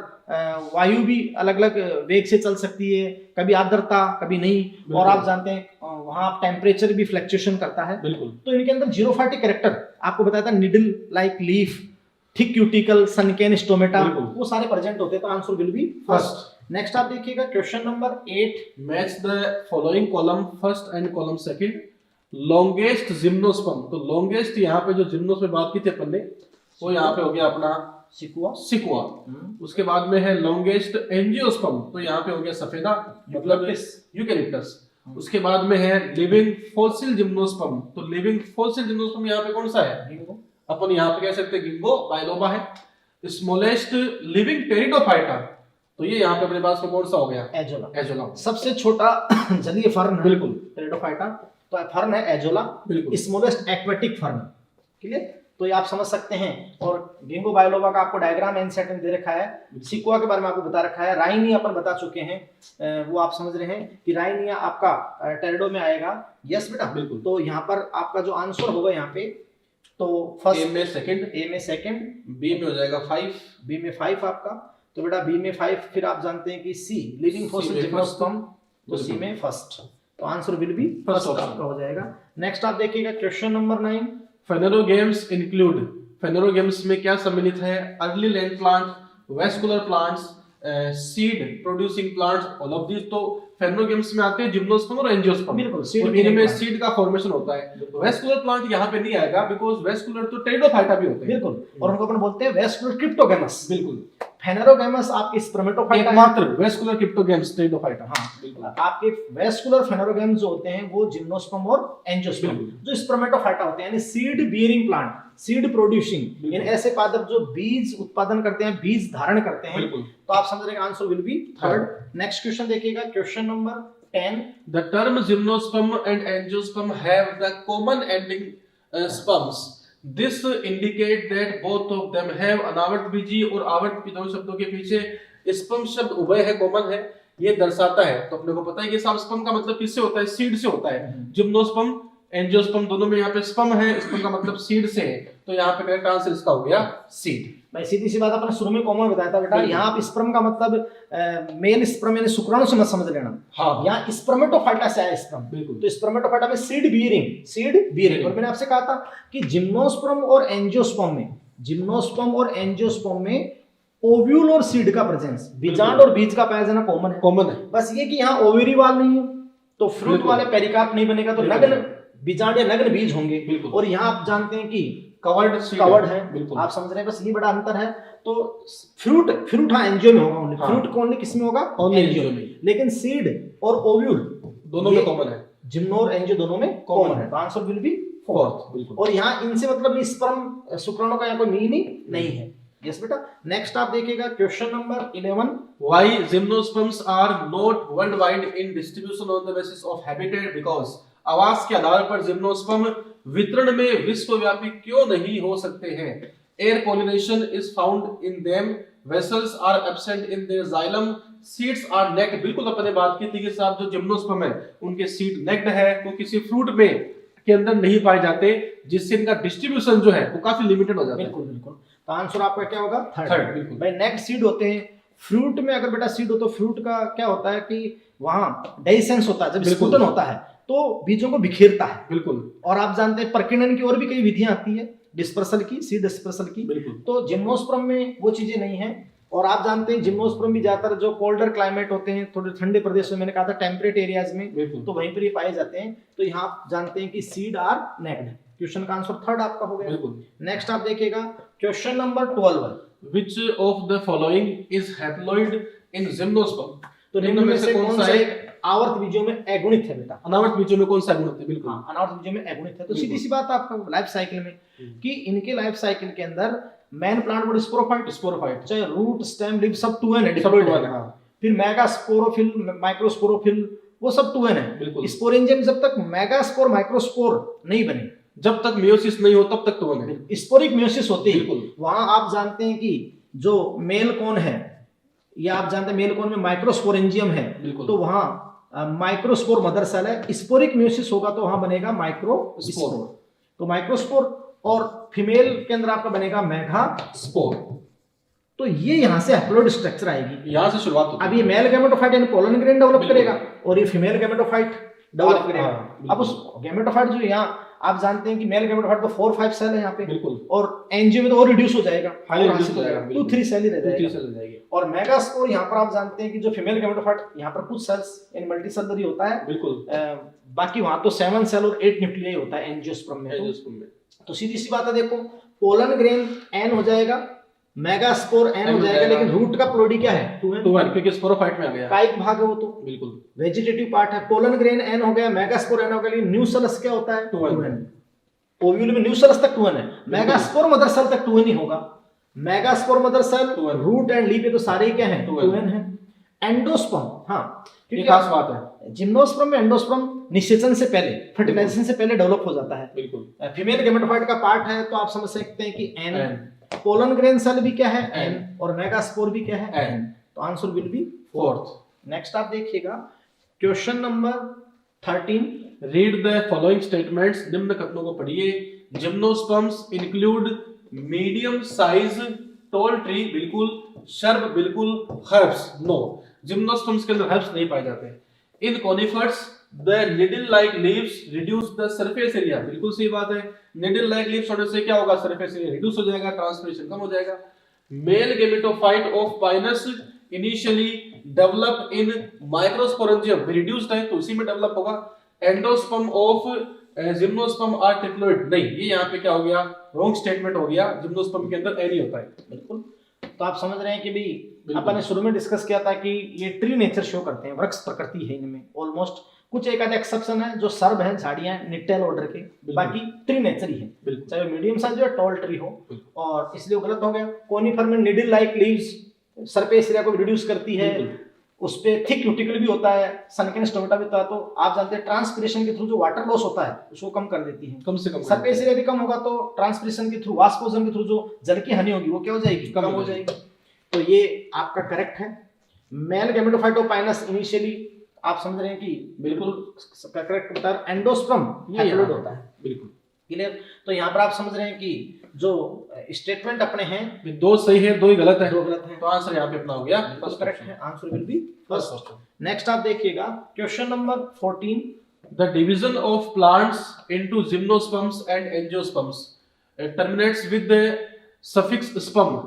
वायु भी अलग अलग वेग से चल सकती है, कभी आर्द्रता कभी नहीं। और आप जानते हैं वहां टेम्परेचर भी फ्लक्चुएशन करता है। बिल्कुल। तो इनके अंदर जीरोफाइटिक कैरेक्टर आपको बताया था, needle like leaf, thick cuticle, सनकेन stomata, वो सारे प्रेजेंट होते हैं। तो answer will be first. Next आप देखिएगा question number 8। Match the following column first and column second. Longest gymnosperm, तो लॉन्गेस्ट यहाँ पे जो जिम्नोस्पर्म बात की थी अपन ने, वो यहाँ पे हो गया अपना सिकुआ। उसके बाद में है लॉन्गेस्ट एंजियोस्पर्म, तो यहाँ पे हो गया सफेदा, मतलब यूकेलिप्टस। उसके बाद में है लिविंग फॉसिल जिम्नोस्पर्म, तो लिविंग फॉसिल जिम्नोस्पर्म यहाँ पे कौन सा है, अपन यहाँ पे कह सकते हैं गिंगो बाइलोबा है। स्मॉलेस्ट लिविंग टेरिडोफाइटा, तो ये यहाँ पे अपने पास में कौन सा हो गया, एजोला। सबसे छोटा जलीय फर्न है, बिल्कुल, टेरिडोफाइटा, तो फर्न है azolla. Smallest aquatic fern. Clear. तो ये आप समझ सकते हैं। और गिंगो बाइलोबा का आपको डायग्राम एनसेट में दे रखा है। सिकुआ के बारे में आपको बता रखा है। राइनिया अपन बता चुके हैं, वो आप समझ रहे हैं कि राइनिया आपका टेरिडो में आएगा। यस बेटा, बिल्कुल। तो यहाँ पर आपका जो आंसर होगा यहाँ पे, तो फर्स्ट ए में सेकंड, बी में हो जाएगा 5, बी में 5 आपका। तो बेटा बी में 5, फिर आप जानते हैं कि सी लिविंग फॉसिल जिम्नोस्पर्म, तो सी में फर्स्ट। तो आंसर विल बी फर्स्ट आपका हो जाएगा। नेक्स्ट आप देखिएगा क्वेश्चन नंबर 9। फेनेरोगेम्स इंक्लूड, फेनेरोगेम्स में क्या सम्मिलित है, early land plant, vascular plants, seed producing plants, all of this. तो फेनेरोगेम्स में आते हैं जिम्नोस्पर्म और एंजियोस्पर्म, बिल्कुल। इनमें सीड का फॉर्मेशन होता है। वेस्कुलर प्लांट यहाँ पे नहीं आएगा, बिकॉज़ वेस्कुलर तो टेरिडोफाइटा भी होते हैं, बिल्कुल। और उनको अपन बोलते हैं वेस्कुलर क्रिप्टोगेमस, बिल्कुल। फेनेरोगेमस आपके स्पर्मेटोफाइटा, एकमात्र वेस्कुलर क्रिप्टोगेम्स टेरिडोफाइटा। हाँ, बिल्कुल। आपके वेस्कुलर फेनेरोगेम्स जो होते हैं वो जिम्नोस्पर्म और एंजियोस्पर्म, जो स्पर्मेटोफाइटा होते हैं, यानी seed bearing plant, seed producing, इन ऐसे पादप जो बीज उत्पादन करते हैं, बीज धारण करते हैं। तो आप समझ रहे हैं answer will be third. Next question देखिएगा question number 10। The term gymnosperm and angiosperm have the common ending sperms, this indicate that both of them have अनावर्त बीजी, और आवर्त बीजी दोनों शब्दों के पीछे स्पर्म शब्द उभय है, कॉमन है, ये दर्शाता है। तो अपने को पता है कि स्पर्म का मतलब किससे होता है, सीड से होता है। जिम्नोस्पर्म एंजियोस्पर्म दोनों में यहाँ पे स्पर्म है, स्पर्म का मतलब सीड से है, तो यहाँ पे करेक्ट आंसर इसका हो गया सीड। भाई सीधी सी बात अपने शुरू में कॉमन बताया था बेटा, यहाँ आप स्पर्म का मतलब मेल स्पर्म यानी शुक्राणु से मत समझ लेना। हाँ, यहाँ स्पर्मेटोफाइटा से आया स्पर्म, बिल्कुल। तो स्पर्मेटोफाइटा में सीड बियरिंग, और मैंने आपसे कहा था कि जिम्नोस्पर्म और एंजियोस्पर्म में ओव्यूल और सीड का प्रेजेंस, बीजांड और बीज का पाया जाना कॉमन है। बस ये कि यहाँ ओवेरी वाल नहीं है, तो फ्रूट वाले पेरिकार्प नहीं बनेगा, तो नग्न बीजांड या नग्न बीज होंगे। और यहाँ आप जानते हैं कि कवर्ड है, आप समझ रहे हैं, बस ये बड़ा अंतर है। तो फ्रूट हाँ एंजियो में होगा, ओनली फ्रूट को ओनली किसमें होगा, एंजियो में। लेकिन सीड और ओव्यूल दोनों में कॉमन है, जिम्नो और एंजियो दोनों में कॉमन है। तो आंसर विल बी फोर्थ, बिल्कुल। और यहाँ इनसे मतलब स्पर्म शुक्राणु का यहाँ कोई मीनिंग नहीं है। यस बेटा। नेक्स्ट आप देखिएगा question number 11। Why gymnosperms are not worldwide in distribution on the basis of habitat? Because आवास के आधार पर जिम्नोस्पर्म वितरण में विश्वव्यापी क्यों नहीं हो सकते हैं? Air pollination is found in them. Vessels are absent in their xylem. Seeds are necked. बिल्कुल अपने बात की थी कि साहब जो जिम्नोस्पर्म है उनके सीड नेक्ड है, वो किसी फ्रूट में के अंदर नहीं पाए जाते, जिससे इनका डिस्ट्रीब्यूशन जो है वो काफी लिमिटेड हो जाता है। बिल्कुल बिल्कुल। तो आंसर आपका क्या होगा? थर्ड, बिल्कुल। भाई नेक्स्ट सीड होते हैं फ्रूट में। अगर बेटा सीड हो तो फ्रूट का क्या होता है कि वहां डेhiscence होता है, जब स्फुटन होता है तो बीजों को बिखेरता है। बिल्कुल। और आप जानते हैं प्रकीर्णन की और भी कई विधियां आती है, डिस्पर्सल की, सीड डिस्पर्सल की। बिल्कुल। तो जिम्नोस्पर्म में वो चीजें नहीं है। और आप जानते हैं जिम्नोस्पर्म भी ज्यादातर जो कोल्डर क्लाइमेट होते हैं, थोड़े ठंडे प्रदेश में, मैंने कहा था टेम्परेट एरियाज में, तो वहीं पर ये पाए जाते हैं। तो यहाँ आप जानते हैं कि सीड आर नेक्ड। क्वेश्चन का आंसर थर्ड आपका हो गया। बिल्कुल। नेक्स्ट आप देखिएगा question number 12। Which of the following is haploid in gymnosperm? तो निम्न में से कौन सा एक आवर्त बीजों में अगुणित है बेटा? अनावर्त बीजों में कौन सा गुण होता है? बिल्कुल। अनावर्त बीजों में अगुणित है। तो सीधी सी बात आपका लाइफ साइकिल में कि इनके लाइफ साइकिल के अंदर मेन प्लांट बॉडी स्पोरोफाइट, चाहे रूट स्टेम लीफ सब 2n है, डिप्लॉइड है। हाँ। फिर मेगास्पोरोफिल, माइक्रोस्पोरोफिल, वो सब 2n है। स्पोरेंजियम जब तक मेगास्पोर माइक्रोस्पोर नहीं बने, जब तक मियोसिस नहीं हो तब तक तो है। स्पोरिक मियोसिस होती है, वहां आप जानते हैं कि जो मेल कोन है, या आप जानते हैं मेल कोन में माइक्रोस्पोरेंजियम है, तो वहां माइक्रोस्पोर मदर सेल है। स्पोरिक मियोसिस होगा तो वहां बनेगा माइक्रोस्पोर। तो माइक्रोस्पोर और फीमेल के अंदर आपका बनेगा मेगास्पोर। तो ये यहाँ से हैप्लोइड स्ट्रक्चर आएगी, यहाँ से शुरुआत होती है। अब ये मेल गैमेटोफाइट यानी पोलन ग्रेन डेवलप करेगा और ये फीमेल गैमेटोफाइट डेवलप करेगा। अब उस गैमेटोफाइट जो यहाँ आप जानते हैं कि मेल गैमेटोफाइट तो 4-5 सेल है यहाँ पे, और एनजीओ में तो और रिड्यूस हो जाएगा, 2-3 सेल ही रह जाएगा। और मेगास्पोर यहाँ पर आप जानते हैं कि जो फीमेल गैमेटोफाइट यहाँ पर कुछ सेल्स इन मल्टी सेलुलर होता है, बिल्कुल। बाकी वहां तो 7 सेल और 8 न्यूक्लियाई होता है एंजियोस्पर्म में। तो सीधी सी बात है, देखो पोलन ग्रेन एन हो जाएगा, मेगास्पोर एन हो जाएगा, लेकिन रूट का प्लोडी क्या है? 2n, क्योंकि स्पोरोफाइट में आ गया, कायिक भाग है वो, तो बिल्कुल वेजिटेटिव पार्ट है। पोलन ग्रेन एन हो गया, मेगास्पोर एन हो गया, लेकिन न्यूसेलस क्या होता है? 2n। ओव्यूल में न्यूसेलस तक 2n है, मेगास्पोर मदर सेल तक 2n ही होगा। Megaspore mother cell, root and leaf, तो सारे क्या है? 2n है। एंडोस्पर्म, हाँ, क्योंकि खास बात है, जिम्नोस्पर्म में एंडोस्पर्म निषेचन से पहले, फर्टिलाइजेशन से पहले डेवलप हो जाता है। बिल्कुल। फीमेल गैमेटोफाइट का पार्ट है, तो आप समझ सकते हैं कि एन। पोलन ग्रेन सेल भी क्या है? एन। और मेगास्पोर भी क्या है? एन। तो answer will be fourth. Next आप देखिएगा question number 13। Read the following statements. निम्न कथनों को पढ़िए। Gymnosperms include medium size tall tree, बिल्कुल। शर्ब, बिल्कुल। Herbs, no. जिम्नोस्पर्म्स के अंदर हर्ब्स नहीं पाए जाते। In conifers the needle like leaves reduce the surface area, बिल्कुल सही बात है। निडल लाइक लीव्स होने से क्या होगा? सरफेस एरिया रिड्यूस हो जाएगा, ट्रांसपिरेशन कम हो जाएगा। Male gametophyte of pinus initially develop in microsporangium, reduced है तो उसी में डेवलप होगा। Endosperm of gymnosperm are triploid, नहीं, ये यहाँ पे क्या हो गया? रॉन्ग स्टेटमेंट हो गया। जिम्नोस्पर्म के अंदर एनी होता है, बिल्कुल। तो आप समझ रहे हैं कि भाई अपन ने शुरू में डिस्कस किया था कि ये ट्री नेचर शो करते हैं, वृक्ष प्रकृति है इनमें ऑलमोस्ट। कुछ एक आध एक्सेप्शन है, जो सर्ब है, झाड़ियां, निट्टेल ऑर्डर के, बाकी ट्री नेचर ही है, चाहे मीडियम साइज या टॉल ट्री हो। और इसलिए गलत हो गया। कोनिफर में needle like leaves surface area को रिड्यूस करती है, उस पे थिक क्यूटिकल भी होता है, सनकेन स्टोमेटा भी होता है। तो आप जानते हैं ट्रांसपिरेशन के थ्रू जो वाटर लॉस होता है उसको कम कर देती है, कम से कम। सरफेस एरिया भी कम होगा तो ट्रांसपिरेशन के थ्रू, वाष्पोजन के थ्रू जो जल की हानि होगी वो क्या हो जाएगी? कम हो जाएगी। तो ये आपका करेक्ट है। Mail gametophyte of pinus initially आप समझ रहे हैं कि बिल्कुल करेक्ट बता। एंडोस्पर्म हैप्लोइड होता है, बिल्कुल क्लियर। तो यहाँ पर आप समझ रहे हैं कि जो स्टेटमेंट अपने हैं, 2 सही है, 2 ही गलत है, 2 गलत है। तो आंसर यहाँ पे अपना हो गया, फर्स्ट करेक्ट है। Answer will be first. Next आप देखिएगा question number 14। The division of plants into gymnosperms and angiosperms terminates with the suffix sperm.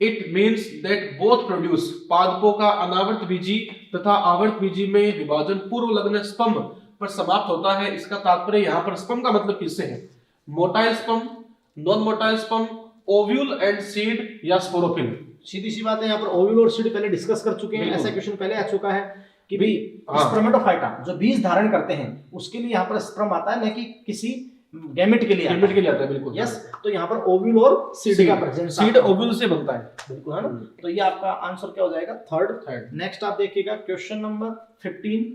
It means that both produce. पादपों का अनावर्त बीजी तथा आवर्त बीजी में विभाजन पूर्व लग्न स्पर्म पर समाप्त होता है। इसका तात्पर्य यहाँ पर स्पर्म का मतलब किससे है? Motile sperm, non motile sperm, ovule and seed या स्पोरोफिल। सीधी सी बात है, यहाँ पर ओव्यूल और सीड पहले डिस्कस कर चुके हैं। ऐसा क्वेश्चन पहले आ चुका है कि भाई स्पर्मेटोफाइटा जो बीज धारण करते हैं उसके लिए यहाँ पर स्पर्म आता है, न कि किसी गैमेट के लिए आता गैमेट के लिए आता है, बिल्कुल। यस, तो यहाँ पर ओव्यूल और सीड का प्रेजेंस, सीड ओव्यूल से बनता है, बिल्कुल, है ना। तो ये आपका आंसर क्या हो जाएगा, थर्ड। नेक्स्ट आप देखिएगा question number 15,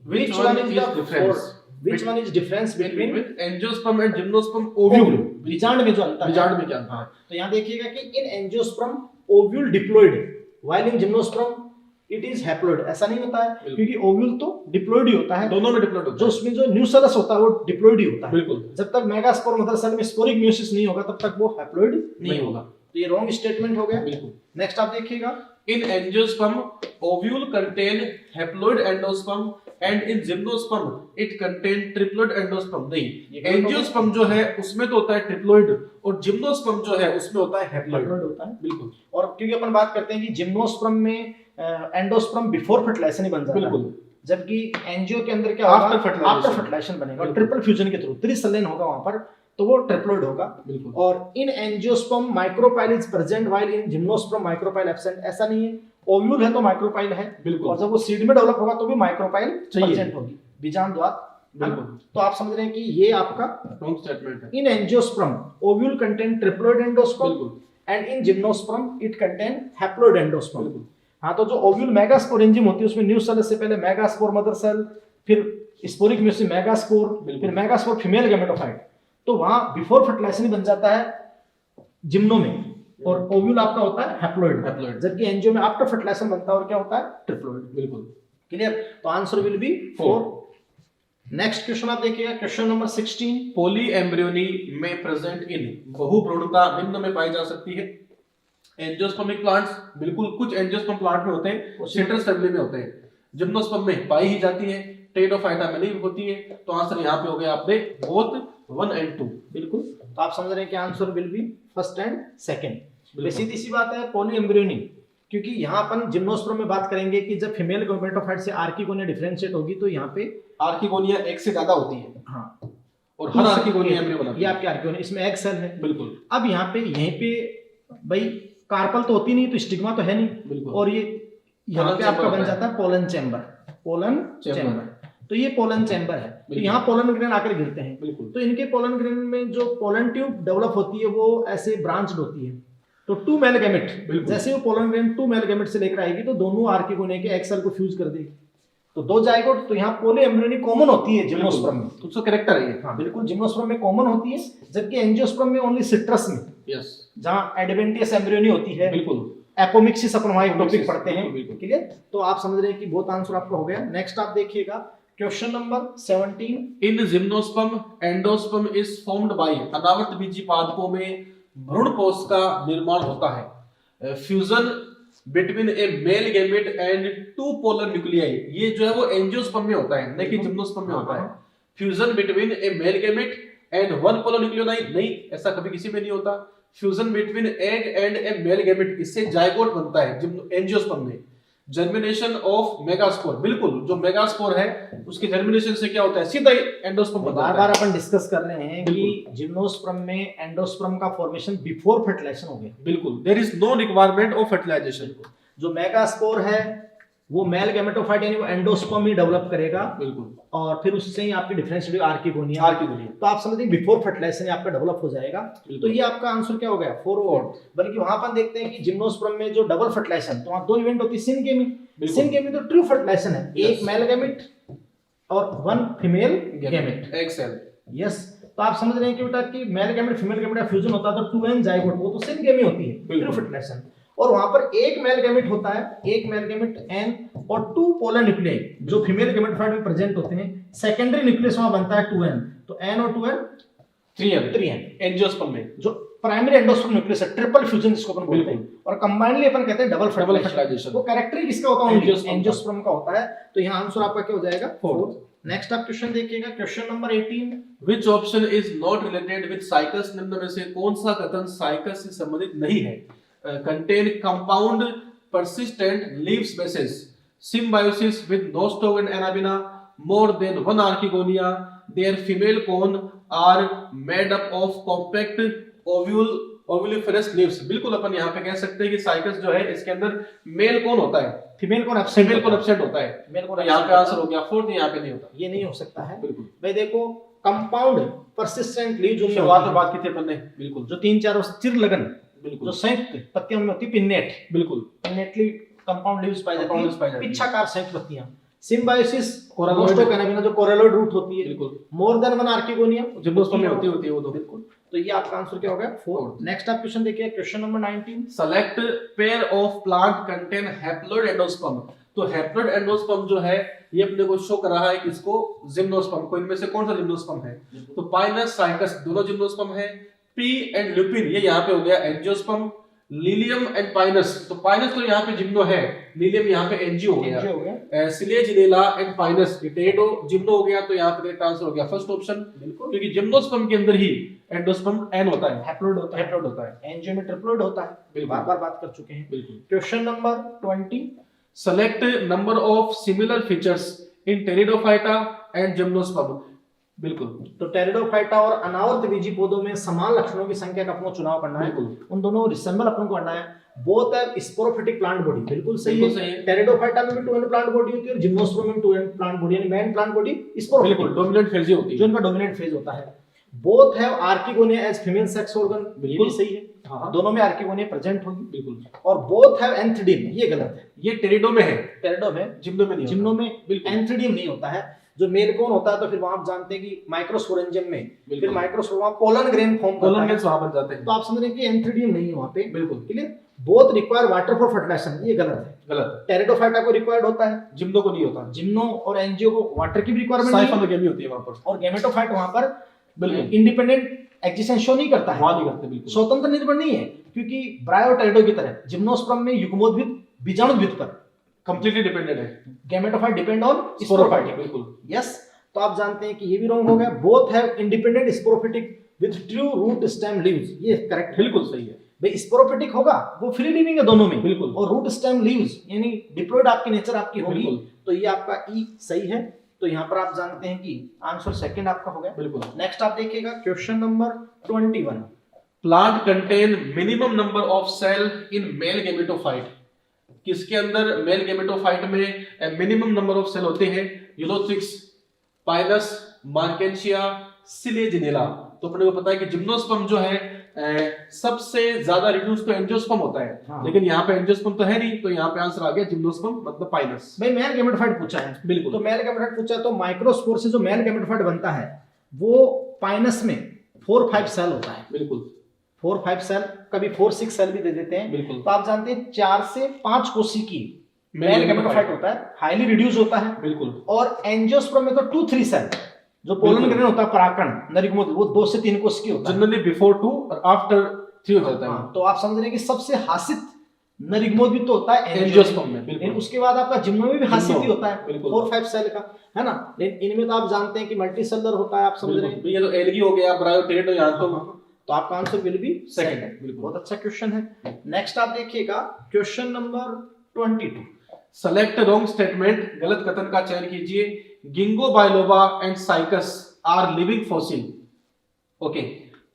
which one is the difference, which one is difference between angiosperm and gymnosperm ovule, बीजांड में जो अंतर है, बीजांड में क्या अंतर है? तो यहाँ देखिएगा कि इन angiosperm ovule diploid while in gymnosperm it is haploid, ऐसा नहीं होता है क्योंकि ओव्यूल तो डिप्लॉइड ही होता है, दोनों में डिप्लॉइड होता जो उसमें जो न्यूसेलस होता है वो डिप्लॉइड ही होता है, बिल्कुल। जब तक मेगास्पोर मदर सेल में स्पोरिक म्यूसिस नहीं होगा तब तक वो हैप्लॉइड नहीं होगा। तो ये रॉन्ग स्टेटमेंट हो गया, बिल्कुल। नेक्स्ट आप देखिएगा, इन angiosperm ovule contain haploid endosperm and in gymnosperm it contain triploid endosperm. नहीं, एंजियोस्पर्म जो है उसमें तो होता है ट्रिप्लॉइड और जिम्नोस्पर्म जो है उसमें होता है हैप्लॉइड होता है, बिल्कुल। और क्योंकि अपन बात करते हैं कि जिम्नोस्पर्म में एंडोस्पर्म बिफोर फर्टिलाइजेशन ही बन जाता है, बिल्कुल, जबकि एंजियो के अंदर क्या होगा, आफ्टर फर्टिलाइजेशन बनेगा, बिल्कुल। ट्रिपल फ्यूजन के थ्रू त्रिसलन होगा वहां पर, तो वो ट्रिप्लॉइड होगा, बिल्कुल। और इन angiosperm micropyle is present while in gymnosperm micropyle absent, ऐसा नहीं है, ओव्यूल है तो माइक्रोपाइल है, बिल्कुल। और जब वो सीड में डेवलप होगा तो भी माइक्रोपाइल चाहिए, प्रेजेंट होगी, बीजांड द्वार, बिल्कुल। तो आप समझ रहे हैं कि ये आपका रॉन्ग स्टेटमेंट है। In angiosperm ovule contain triploid endosperm बिल्कुल, and in gymnosperm it contain haploid endosperm. बिल्कुल। हाँ, तो जो ओव्यूल मेगास्पोर एंजिम होती है उसमें न्यूसेलस से पहले मेगास्पोर मदर सेल, फिर स्पोरिक म्यूसिस मेगास्पोर, फिर मेगास्पोर फीमेल गैमेटोफाइट, तो वहां बिफोर फर्टिलाइजेशन बन जाता है जिम्नो में, और ओव्यूल आपका होता है हैप्लॉइड, जबकि एंजियो में आफ्टर फर्टिलाइजेशन बनता है और क्या होता है, ट्रिप्लॉइड, बिल्कुल। क्लियर। तो answer will B 4। Next question आप देखिएगा, क्वेश्चन नंबर 16, पॉली एम्ब्रियोनी में प्रेजेंट इन बहुभ्रूणता निम्न में पाई जा सकती है। एंजियोस्पर्मिक प्लांट्स, बिल्कुल, कुछ एंजियोस्पर्म प्लांट में होते हैं, सिट्रस फैमिली में होते हैं, जिम्नोस्पर्म में पाई ही जाती है, टेरिडोफाइटा में नहीं होती है। तो आंसर यहाँ पे हो गया आपने बोथ 1 and 2, बिल्कुल। तो आप समझ रहे हैं कि answer will be first and second. सीधी सी बात है, पॉली एम्ब्रियोनी, क्योंकि यहाँ अपन जिम्नोस्पर्म में बात करेंगे कि जब फीमेल गैमेटोफाइट से आर्किगोनिया डिफरेंशिएट होगी तो यहाँ पे आर्किगोनिया एक से ज्यादा होती है, हाँ, और हर आर्किगोनिया एम्ब्रियो बनाती है, ये आपके आर्किगोनिया, इसमें एग सेल है, बिल्कुल। अब यहाँ पे यहीं पे भाई कार्पल तो होती नहीं, तो स्टिग्मा तो है नहीं, बिल्कुल। और ये यहाँ पे आपका बन जाता है पोलन चैम्बर, तो ये पोलन चैम्बर है, तो यहाँ पोलन ग्रेन आकर गिरते हैं, बिल्कुल। तो इनके पोलन ग्रेन में जो पोलन ट्यूब डेवलप होती है वो ऐसे ब्रांच्ड होती है, तो 2 मेल गैमेट, जैसे वो पोलन ग्रेन 2 मेल गैमेट से लेकर आएगी तो दोनों आर्किगोनिया के एग सेल को फ्यूज कर देगी, तो 2 जाइगोट, तो यहाँ पॉली एम्ब्रियोनी कॉमन होती है जिम्नोस्पर्म में, तो उसका कैरेक्टर है ये, हाँ बिल्कुल, जिम्नोस्पर्म में कॉमन होती है, जबकि एंजियोस्पर्म में ओनली सिट्रस में, यस, जहाँ एडवेंटियस एम्ब्रियोनी होती है, बिल्कुल, एपोमिक्सिस अपन वहां एक टॉपिक पढ़ते हैं, बिल्कुल। क्लियर। तो आप समझ रहे हैं कि बहुत आंसर आपका हो गया। नेक्स्ट आप देखिएगा, question number 17, in gymnosperm endosperm is formed by, अनावर्त बीजी पादपों में भ्रूण कोश का निर्माण होता है, fusion between a male gamete and 2 polar nuclei. ये जो है वो एंजियोस्पर्म में होता है, नहीं कि जिम्नोस्पर्म में होता है। Fusion between a male gamete and 1 polar nuclei, नहीं, ऐसा कभी किसी में नहीं होता। Fusion between egg and A male gamete, इससे जाइगोट बनता है एंजियोस्पर्म में। जर्मिनेशन ऑफ मेगास्पोर, बिल्कुल, जो मेगास्पोर है उसके जर्मिनेशन से क्या होता है, सीधा एंडोस्पर्म बनता है। बार-बार अपन डिस्कस कर रहे हैं कि जिम्नोस्पर्म में एंडोस्पर्म का फॉर्मेशन बिफोर फर्टिलाइजेशन हो गया, बिल्कुल, there is no requirement of fertilisation. जो मेगास्पोर है वो मेल गैमेटोफाइट यानी वो एंडोस्पर्म ही डेवलप करेगा, बिल्कुल, और फिर उससे ही आपकी डिफरेंशिएट आर्किगोनिया, तो आप समझते हैं बिफोर फर्टिलाइजेशन आपका डेवलप हो जाएगा। तो ये आपका आंसर क्या हो गया, 4। बल्कि वहां पर देखते हैं कि जिम्नोस्पर्म में जो डबल फर्टिलाइजेशन, तो वहां 2 इवेंट होती है, सिनगेमी तो ट्रू फर्टिलाइजेशन है, एक मेल गैमेट और 1 फीमेल गैमेट, एक सेल, यस। तो आप समझ रहे हैं कि बेटा कि मेल गैमेट फीमेल गैमेट का फ्यूजन होता है तो 2n जाइगोट, वो तो सिनगेमी होती है, ट्रू फर्टिलाइजेशन, और वहां पर एक मेल गैमेट होता है, एक मेल गैमेट n और 2 पोलर न्यूक्लियाई जो फीमेल गैमेटोफाइट में प्रेजेंट होते हैं, सेकेंडरी न्यूक्लियस वहां बनता है 2n, तो n और 2n 3n एंजियोस्पर्म में। जो प्राइमरी एंडोस्पर्म न्यूक्लियस है, ट्रिपल फ्यूजन जिसको अपन बोलते हैं, और कंबाइनली अपन कहते हैं डबल फर्टिलाइजेशन। वो कैरेक्टर किसका होता है, एंजियोस्पर्म का होता है। तो यहाँ आंसर आपका क्या हो जाएगा, 4। नेक्स्ट आप क्वेश्चन देखिएगा, question number 18, which option is not related with cycas, निम्न में से कौन सा कथन साइकस से संबंधित नहीं है। Contain compound persistent leaf spaces, symbiosis with nostoc and anabina, more than 1 archegonia, their female cone are made up of compact ovuliferous leaves। बिल्कुल अपन यहाँ पे कह सकते हैं कि साइकस जो है इसके अंदर मेल कौन होता है, फीमेल कौन एब्सेंट होता है। मेल कौन यहाँ पे आंसर हो गया 4, यहाँ पे नहीं होता, ये नहीं हो सकता है। बिल्कुल भाई देखो कंपाउंड परसिस्टेंट लीव जो शुरुआत में बात की थी अपन ने, बिल्कुल जो 3-4 स्थिर लगन बिल्कुल जो संयुक्त पत्तियों में होती है, पिन्नेट, बिल्कुल पिन्नेटली कंपाउंड लीव्स पाई Compound leaves पाई जाती जाती है, है। पिच्छाकार संयुक्त पत्तियां। सिम्बायोसिस Coraloid- मोस्टोकैनाबिना जो कोरेलोइड रूट होती है, बिल्कुल more than one archegonium gymnosperm में होती है वो दो। बिल्कुल। तो ये आपका आंसर क्या हो गया 4। नेक्स्ट आप क्वेश्चन देखिए, question number 19। Select pair of plant contain haploid endosperm. तो हैप्लॉइड एंडोस्पर्म जो है ये अपने को शो कर रहा है किसको, जिम्नोस्पर्म को। इनमें से कौन सा जिम्नोस्पर्म है, तो पाइनस साइकस दोनों जिम्नोस्पर्म है। पी एंड लुपिन ये यहाँ पे हो गया एंजियोस्पर्म। लिलियम एंड पाइनस, तो पाइनस तो यहाँ पे जिम्नो है, लिलियम यहाँ पे एंजियो हो एंजियो हो गया। गया। सिलेजिनेला एंड पाइनस टेडो जिम्नो हो गया, तो यहाँ पे ट्रांसफर हो गया फर्स्ट ऑप्शन, बिल्कुल। क्योंकि जिम्नोस्पर्म के अंदर ही एंडोस्पर्म एन होता है, हैप्लॉइड होता है, हैप्लॉइड होता है। एंजियो में ट्रिप्लॉइड होता है, बिल्कुल। बार-बार बात कर चुके हैं। बिल्कुल। Question number 20। Select number of similar features in pteridophyta and gymnosperm. बिल्कुल। तो टेरिडोफाइटा और अनावर्त बीजी पौधों में समान लक्षणों की संख्या का अपना चुनाव करना है। बिल्कुल। उन दोनों रिसेंबल अपन को करना है। बोथ है स्पोरोफिटिक प्लांट बॉडी, बिल्कुल सही बिल्कुल सही है। है। टेरिडोफाइटा में भी 2 एंड प्लांट बॉडी होती है और जिम्नोस्पर्म में 2 एंड प्लांट बॉडी, यानी मेन प्लांट बॉडी स्पोरोफिटिक, बिल्कुल डोमिनेंट फेज ही होती जो है। इनका डोमिनेंट फेज होता है। Both have archegonia as female sex organ, ये बिल्कुल। भी सही है, हाँ दोनों में आर्किगोनिया प्रेजेंट होगी। बिल्कुल। और बोथ हैव एंथीडियम, ये गलत है, ये टेरिडो में है, टेरिडो में, जिम्नो में नहीं होता। जिम्नो में बिल्कुल। एंथीडियम नहीं होता है। जो मेल कोन होता है तो फिर वहां आप जानते हैं कि माइक्रोस्पोरेंजियम में, फिर बिल्कुल। माइक्रोस्पोरा पोलन ग्रेन फॉर्म करता कोलन है, ग्रेन्स वहां बन जाते हैं। तो आप समझ रहे हैं कि एंथीडियम नहीं है वहां पे। बिल्कुल clear. Both require water for fertilisation, ये गलत है। गलत। टेरिडोफाइटा को रिक्वायर्ड होता है, जिम्नो को नहीं होता। जिम्नो और एंजियो को वाटर की भी रिक्वायरमेंट नहीं है। साइफोनोगेमी होती है वहां पर। और गैमेटोफाइट वहां पर बिल्कुल। इंडिपेंडेंट एग्जिस्टेंस शो नहीं करता है, वहां नहीं करते, बिल्कुल। स्वतंत्र निर्भर नहीं है, क्योंकि ब्रायोटेरिडो की तरह जिम्नोस्पर्म में युग्मोद्भिद बीजाणुद्भिद पर, कंप्लीटली डिपेंडेंट है। Gametophyte depend on sporophyte, sporophyte. बिल्कुल। यस, तो आप जानते हैं कि ये भी रॉन्ग हो गया। Both have independent sporophytic with true root stem leaves, ये करेक्ट है। बिल्कुल सही है। भाई स्पोरोफिटिक होगा वो फ्री लिविंग है दोनों में, बिल्कुल। और रूट स्टेम लीव्स यानी डिप्लॉयड आपकी नेचर आपकी होगी, बिल्कुल। तो ये आपका ई सही है। तो यहाँ पर आप जानते हैं कि आंसर सेकंड आपका हो गया। बिल्कुल। नेक्स्ट आप देखिएगा question number 21। Plant contain minimum number of cell in male gametophyte. किसके अंदर मेल गेमेटोफाइट में मिनिमम नंबर ऑफ सेल होते हैं, यूलोथ्रिक्स, पाइनस, मार्केंशिया, सिलेजिनेला। तो अपने को पता है कि जिम्नोस्पर्म जो है सबसे ज्यादा रिड्यूस तो एंजियोस्पर्म होता है, हाँ। लेकिन यहाँ पे एंजियोस्पर्म तो है नहीं, तो यहाँ पे आंसर आ गया जिम्नोस्पर्म मतलब पाइनस। भाई मेल गैमेटोफाइट पूछा है, बिल्कुल। तो मेल गैमेटोफाइट पूछा है, तो माइक्रोस्पोर से जो मेल गैमेटोफाइट बनता है वो पाइनस में 4-5 सेल होता है। बिल्कुल 4-5 सेल, कभी 4-6 सेल भी दे देते हैं। बिल्कुल। तो आप जानते हैं 4 से 5 कोशिकी मेल मेल गैमेटोफाइट होता है, हाईली रिड्यूस होता है। बिल्कुल। और एंजियोस्पर्म में तो 2-3 सेल, जो पोलन बिल्कुल। ग्रेन होता है पराकण नरिगमोद, वो 2 से 3 कोशिकी होता है। जनरली बिफोर 2 और आफ्टर 3 हो जाता है। हाँ, तो आप समझ रहे हैं कि सबसे हासित नरिगमोद भी तो होता है एंजियोस्पर्म में, बिल्कुल। लेकिन उसके बाद आपका जिम्नो में भी हासित ही होता है, बिल्कुल। 4-5 सेल का, है ना। लेकिन इनमें तो आप जानते हैं कि मल्टी सेलर होता है, आप समझ रहे हैं। ये तो एल्गी हो गया, ब्रायोटेरिडो, यहाँ तो आपका answer will be second second. बिल्कुल। बहुत अच्छा क्वेश्चन है। नेक्स्ट आप देखिएगा question number 22। Select wrong statement, गलत कथन का चयन कीजिए। Ginkgo biloba and cycas are living fossil. Okay,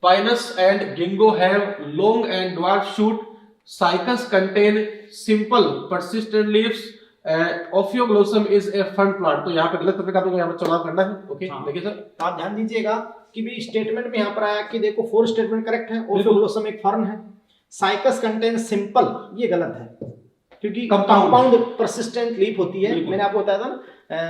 pinus and ginkgo have long and dwarf shoot, cycas contain simple persistent leaves, ophioglossum is a fern plant. तो यहाँ पे गलत कथन का आपको यहाँ पर चुनाव करना है। ओके, हाँ। देखिए सर, तो आप ध्यान दीजिएगा कि भी स्टेटमेंट में यहाँ पर आया कि देखो 4 स्टेटमेंट करेक्ट है, ओफियोग्लोसम एक फर्न है, साइकस कंटेन सिंपल, ये गलत है, क्योंकि कंपाउंड परसिस्टेंट लीफ होती है। मैंने आपको बताया था ना,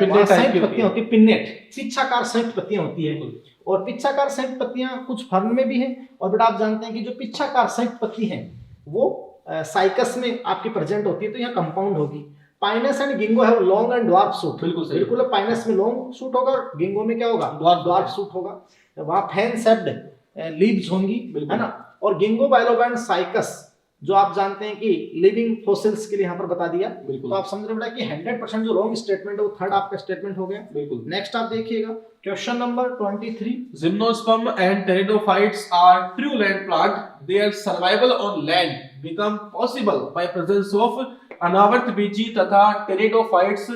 वहाँ संयुक्त पत्तियां होती है, पिन्नेट, पिच्छाकार संयुक्त पत्तियां होती है। और पिच्छाकार संयुक्त पत्तियां कुछ फर्न में भी हैं, और बेटा आप जानते हैं कि जो पिच्छाकार संयुक्त पत्ती हैं वो साइकस में आपकी प्रेजेंट होती है, तो यहाँ कंपाउंड होगी। Pinus and ginkgo have long and dwarf suit. बिल्कुल सही। बिल्कुल, पाइनस में लॉन्ग सूट होगा, गिंगो में क्या होगा, ड्वार्फ सूट होगा। वहाँ फैन सेप्ड लीव्स होंगी, है ना। और गिंगो बायलोबा एंड साइकस जो आप जानते हैं कि लिविंग फोसिल्स के लिए यहाँ पर बता दिया। बिल्कुल। तो आप समझ रहे बेटा कि 100% जो रॉन्ग स्टेटमेंट है वो थर्ड आपका स्टेटमेंट हो गया। बिल्कुल। नेक्स्ट आप देखिएगा question number 23। Gymnosperm and pteridophytes are true land plant. Their survival on land become possible by presence of अनावर्त बीजी तथा टेरिडोफाइट्स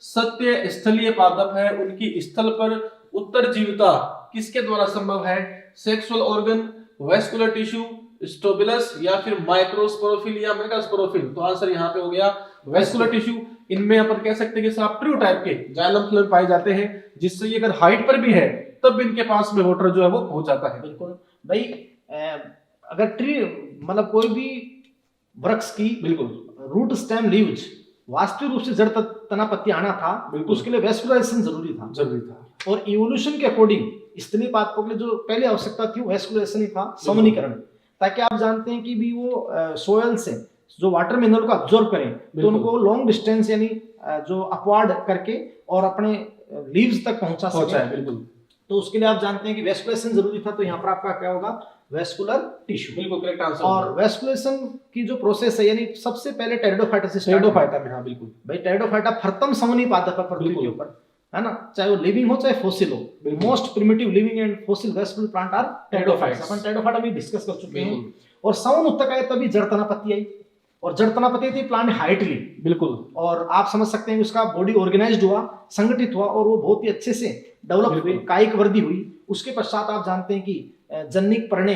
सत्य स्थलीय पादप है। उनकी स्थल पर उत्तरजीविता किसके द्वारा संभव है? Sexual organ, vascular tissue, strobilus या फिर माइक्रोस्पोरोफिल या मेगास्पोरोफिल। तो आंसर यहाँ पे हो गया वेस्कुलर टिश्यू। इनमें अपन कह सकते हैं कि साहब ट्रू टाइप के जाइलम फ्लोएम पाए जाते हैं, जिससे ये अगर हाइट पर भी है तब इनके पास में वाटर जो है वो पहुंच जाता है। बिल्कुल भाई, अगर ट्री मतलब कोई भी वृक्ष की बिल्कुल रूट स्टेम लीव्स वास्तविक रूप से जड़ तना पत्ती आना था, तो उसके लिए वेस्कुलराइजेशन जरूरी था। जरूरी था। और इवोल्यूशन के अकॉर्डिंग स्तनीय पादपों के लिए जो पहले आवश्यकता थी वो वेस्कुलराइजेशन ही था, समनीकरण, ताकि आप जानते हैं कि भी वो सोयल से जो वाटर मिनरल को अब्जॉर्ब करें, तो उनको लॉन्ग डिस्टेंस यानी जो अपवार्ड करके और अपने लीव्स तक पहुंचा सके। बिल्कुल। तो उसके लिए आप जानते हैं कि वेस्कुलेशन जरूरी था, तो यहाँ पर आपका क्या होगा, वेस्कुलर टिश्यू। बिल्कुल करेक्ट आंसर। और वेस्कुलेशन की जो प्रोसेस है, यानी सबसे पहले टेरिडोफाइटा से टेरिडोफाइटा में, हाँ बिल्कुल भाई, टेरिडोफाइटा प्रथम समूह पादप है पृथ्वी के ऊपर, है ना, चाहे वो लिविंग हो चाहे फोसिल हो। Most primitive living and fossil vascular plant are pteridophytes. अपन टेरिडोफाइटा में डिस्कस कर चुके हैं। और सवन उत्तक आए तभी जड़ तना पत्ती आई, और जड़ तना पत्ती थी प्लांट हाइट ली। बिल्कुल। और आप समझ सकते हैं उसका बॉडी ऑर्गेनाइज्ड हुआ, संगठित हुआ, और वो बहुत ही अच्छे से डेवलप हुए, कायिक वृद्धि हुई। उसके पश्चात आप जानते हैं कि जन्निक पर्णे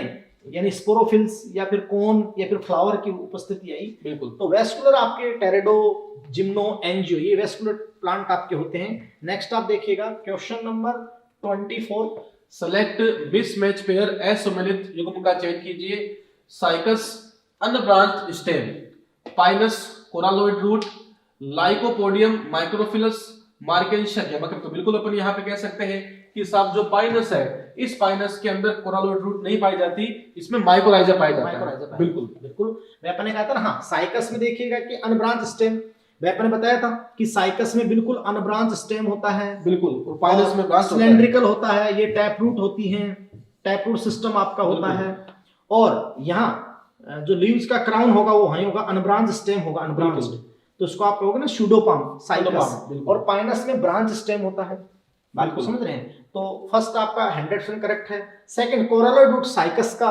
यानी स्पोरोफिल्स या फिर कोन या फिर फ्लावर की उपस्थिति आई। बिल्कुल। तो वेस्कुलर आपके टेरेडो, जिम्नो, एंजियो, ये वेस्कुलर प्लांट आपके होते हैं। नेक्स्ट आप देखिएगा question number 24। Select mismatch pair असम्मिलित युग्म का चयन कीजिए। Cycas unbranched stem, pinus coralloid root, lycopodium microphyllous, marchantia या मकर। तो बिल्कुल अपन यहाँ पे कह सकते हैं कि साहब जो पाइनस है, इस पाइनस के अंदर कोरालोइड रूट नहीं पाई जाती, इसमें माइकोराइजा पाया जाता है। बिल्कुल बिल्कुल। मैंने कहा था ना, हाँ, साइकस में देखिएगा कि अनब्रांच स्टेम, मैंने बताया था कि साइकस में बिल्कुल अनब्रांच स्टेम होता है। बिल्कुल। और पाइनस में ब्रांच सिलेंड्रिकल होता है, ये टैप रूट होती हैं, टैप रूट सिस्टम आपका होता है। और यहाँ जो लीव्स का क्राउन होगा वो वहीं होगा, अनब्रांच स्टेम होगा, अनब्रांच्ड। तो उसको आप कहोगे ना स्यूडोपाम साइकस। और पाइनस में ब्रांच स्टेम होता है। बात को समझ रहे हैं? तो फर्स्ट आपका 100% करेक्ट है। सेकंड, कोरालोइड रूट साइकस का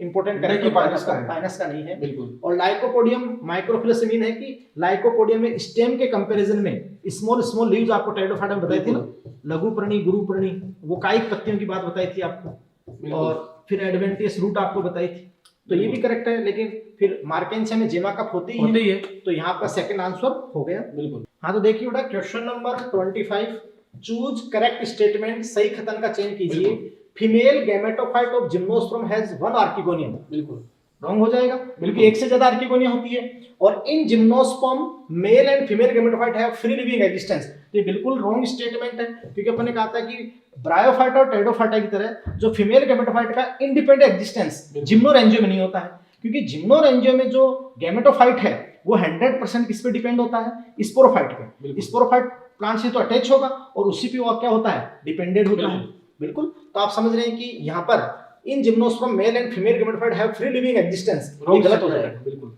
इंपॉर्टेंट करेक्ट, पाइनस का नहीं है। बिल्कुल। और लाइकोपोडियम माइक्रोफिलस मीन है कि लाइकोपोडियम में स्टेम के कंपैरिजन में स्मॉल स्मॉल लीव्स आपको टेरिडोफाइटा में बताई थी ना, लघु पर्णी, गुरु पर्णी, वो कायिक पत्तियों की बात बताई थी आपको। और फिर एडवेंटियस रूट आपको बताई थी, तो ये भी करेक्ट है। लेकिन फिर मार्केंशिया में जेमा कप होती है, तो यहाँ आपका सेकंड आंसर हो गया। बिल्कुल। हाँ, तो देखिए बेटा question number 25। Choose correct statement, सही कथन का चयन कीजिए। Female gametophyte of gymnosperm has one archegonium. बिल्कुल रॉन्ग हो जाएगा, क्योंकि एक से ज्यादा आर्किगोनिया होती है। और इन gymnosperm mail and female gametophyte have free living existence. तो ये बिल्कुल रॉन्ग स्टेटमेंट है, क्योंकि अपन ने कहा था कि ब्रायोफाइटा और टेरिडोफाइटा की तरह जो फीमेल गैमेटोफाइट का इंडिपेंडेंट एग्जिस्टेंस जिम्नोरेंजियो में नहीं होता है। क्योंकि जिम्नोरेंजियो में जो गैमेटोफाइट है वो 100% किस पे डिपेंड होता है, स्पोरोफाइट पे। स्पोरोफाइट प्लांट से तो अटैच होगा और उसी पे वो क्या होता है, डिपेंडेंट होता है। बिल्कुल। तो आप समझ रहे हैं कि यहाँ पर इन gymnosperm mail and female gametophyte have free living existence, गलत हो जाएगा। बिल्कुल।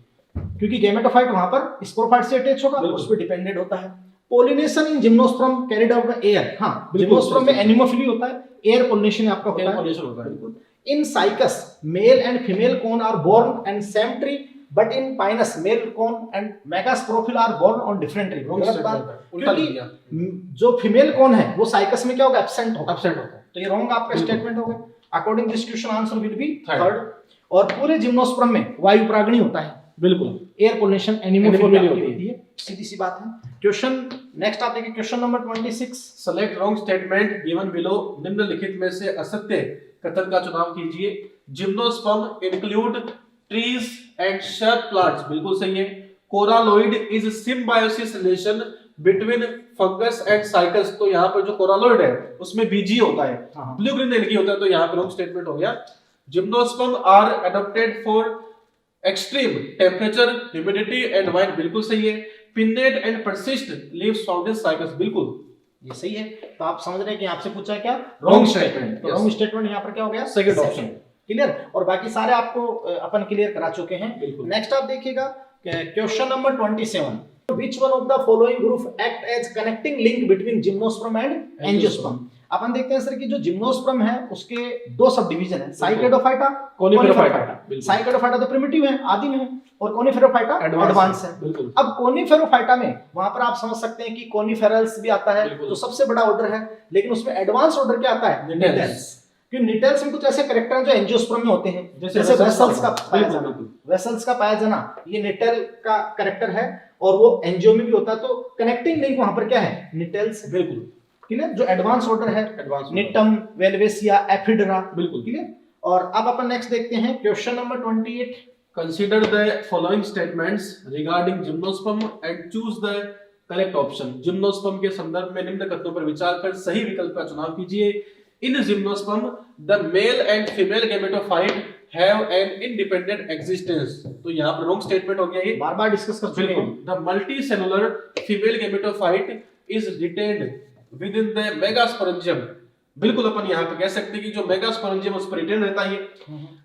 क्योंकि गैमेटोफाइट वहां पर स्पोरोफाइट से अटैच होगा, उस पर डिपेंडेंट होता है। Pollination in gymnosperm carried out by air. हाँ, जिम्नोस्पर्म में एनिमोफिली होता है, एयर पोलिनेशन आपका होता है। बिल्कुल। In cycas male and female cone are borne and same tree, but in pinus male cone and megasporophyll are borne on different tree. क्योंकि जो फीमेल कोन है वो साइकस में क्या होगा, एब्सेंट होगा। तो ये रॉन्ग आपका स्टेटमेंट हो गया। According this question answer will be third. और पूरे जिम्नोस्पर्म में वायु परागणी होता है। बिल्कुल। एयर पोलिनेशन एनिमोफिली होती है, सीधी सी बात है। क्वेश्चन नेक्स्ट आप देखिए question number 26। Select wrong statement given below. निम्नलिखित में से असत्य कथन का चुनाव कीजिए। Gymnosperm include trees and shrub plants, बिल्कुल सही है। Coralloid is symbiosis relation between fungus and cycas. तो यहाँ पर जो कोरालोइड है उसमें बीजी होता है, ब्लू ग्रीन एल्गी होता है, तो यहाँ पर रॉन्ग स्टेटमेंट हो गया। Gymnosperm are adapted for extreme temperature, humidity and wind, बिल्कुल सही है। Pinnate and persist leaves found in cycas, बिल्कुल ये सही है। तो आप समझ रहे हैं कि आपसे पूछा क्या, रॉन्ग स्टेटमेंट। तो रॉन्ग स्टेटमेंट यहाँ पर क्या हो गया, सेकंड ऑप्शन। क्लियर। और बाकी सारे आपको अपन क्लियर करा चुके हैं। नेक्स्ट आप देखिएगा question number 27। Which one of the following group act as connecting link between gymnosperm and angiosperm? अपन देखते हैं सर कि जो जिम्नोस्पर्म है उसके दो सब डिवीजन है, साइकेडोफाइटा, कोनिफेरोफाइटा। साइकेडोफाइटा तो प्रिमिटिव है, आदिम है, और कोनिफेरोफाइटा एडवांस है। अब कोनिफेरोफाइटा में वहां पर आप समझ सकते हैं कि कोनिफेरल्स भी आता है जो सबसे बड़ा ऑर्डर है, लेकिन उसमें एडवांस ऑर्डर क्या आता है, निटेल्स। क्योंकि निटेल्स में कुछ ऐसे कैरेक्टर हैं जो एंजियोस्पर्म में होते हैं, जैसे वेसल्स का पाया जाना। वेसल्स का पाया जाना ये निटेल का कैरेक्टर है, और वो एंजियो में भी होता है। तो कनेक्टिंग लिंक वहां पर क्या है, निटेल्स। बिल्कुल। क्लियर, जो एडवांस ऑर्डर है, एडवांस निटम, वेलवेसिया, एफिडरा, बिल्कुल क्लियर। और अब अपन नेक्स्ट देखते हैं question number 28। Consider the following statements regarding gymnosperm and choose the correct option. Gymnosperm के संदर्भ में निम्न कथनों पर विचार कर सही विकल्प का चुनाव कीजिए। In gymnosperm, the male and female gametophyte have an independent existence. तो यहाँ पर wrong statement हो गया ये। बार बार डिस्कस कर चुके हैं। The multicellular female gametophyte is retained within the megasporangium. बिल्कुल अपन यहाँ पे कह सकते हैं कि जो मेगास्पोरेंजियम उस पर रिटेन रहता है।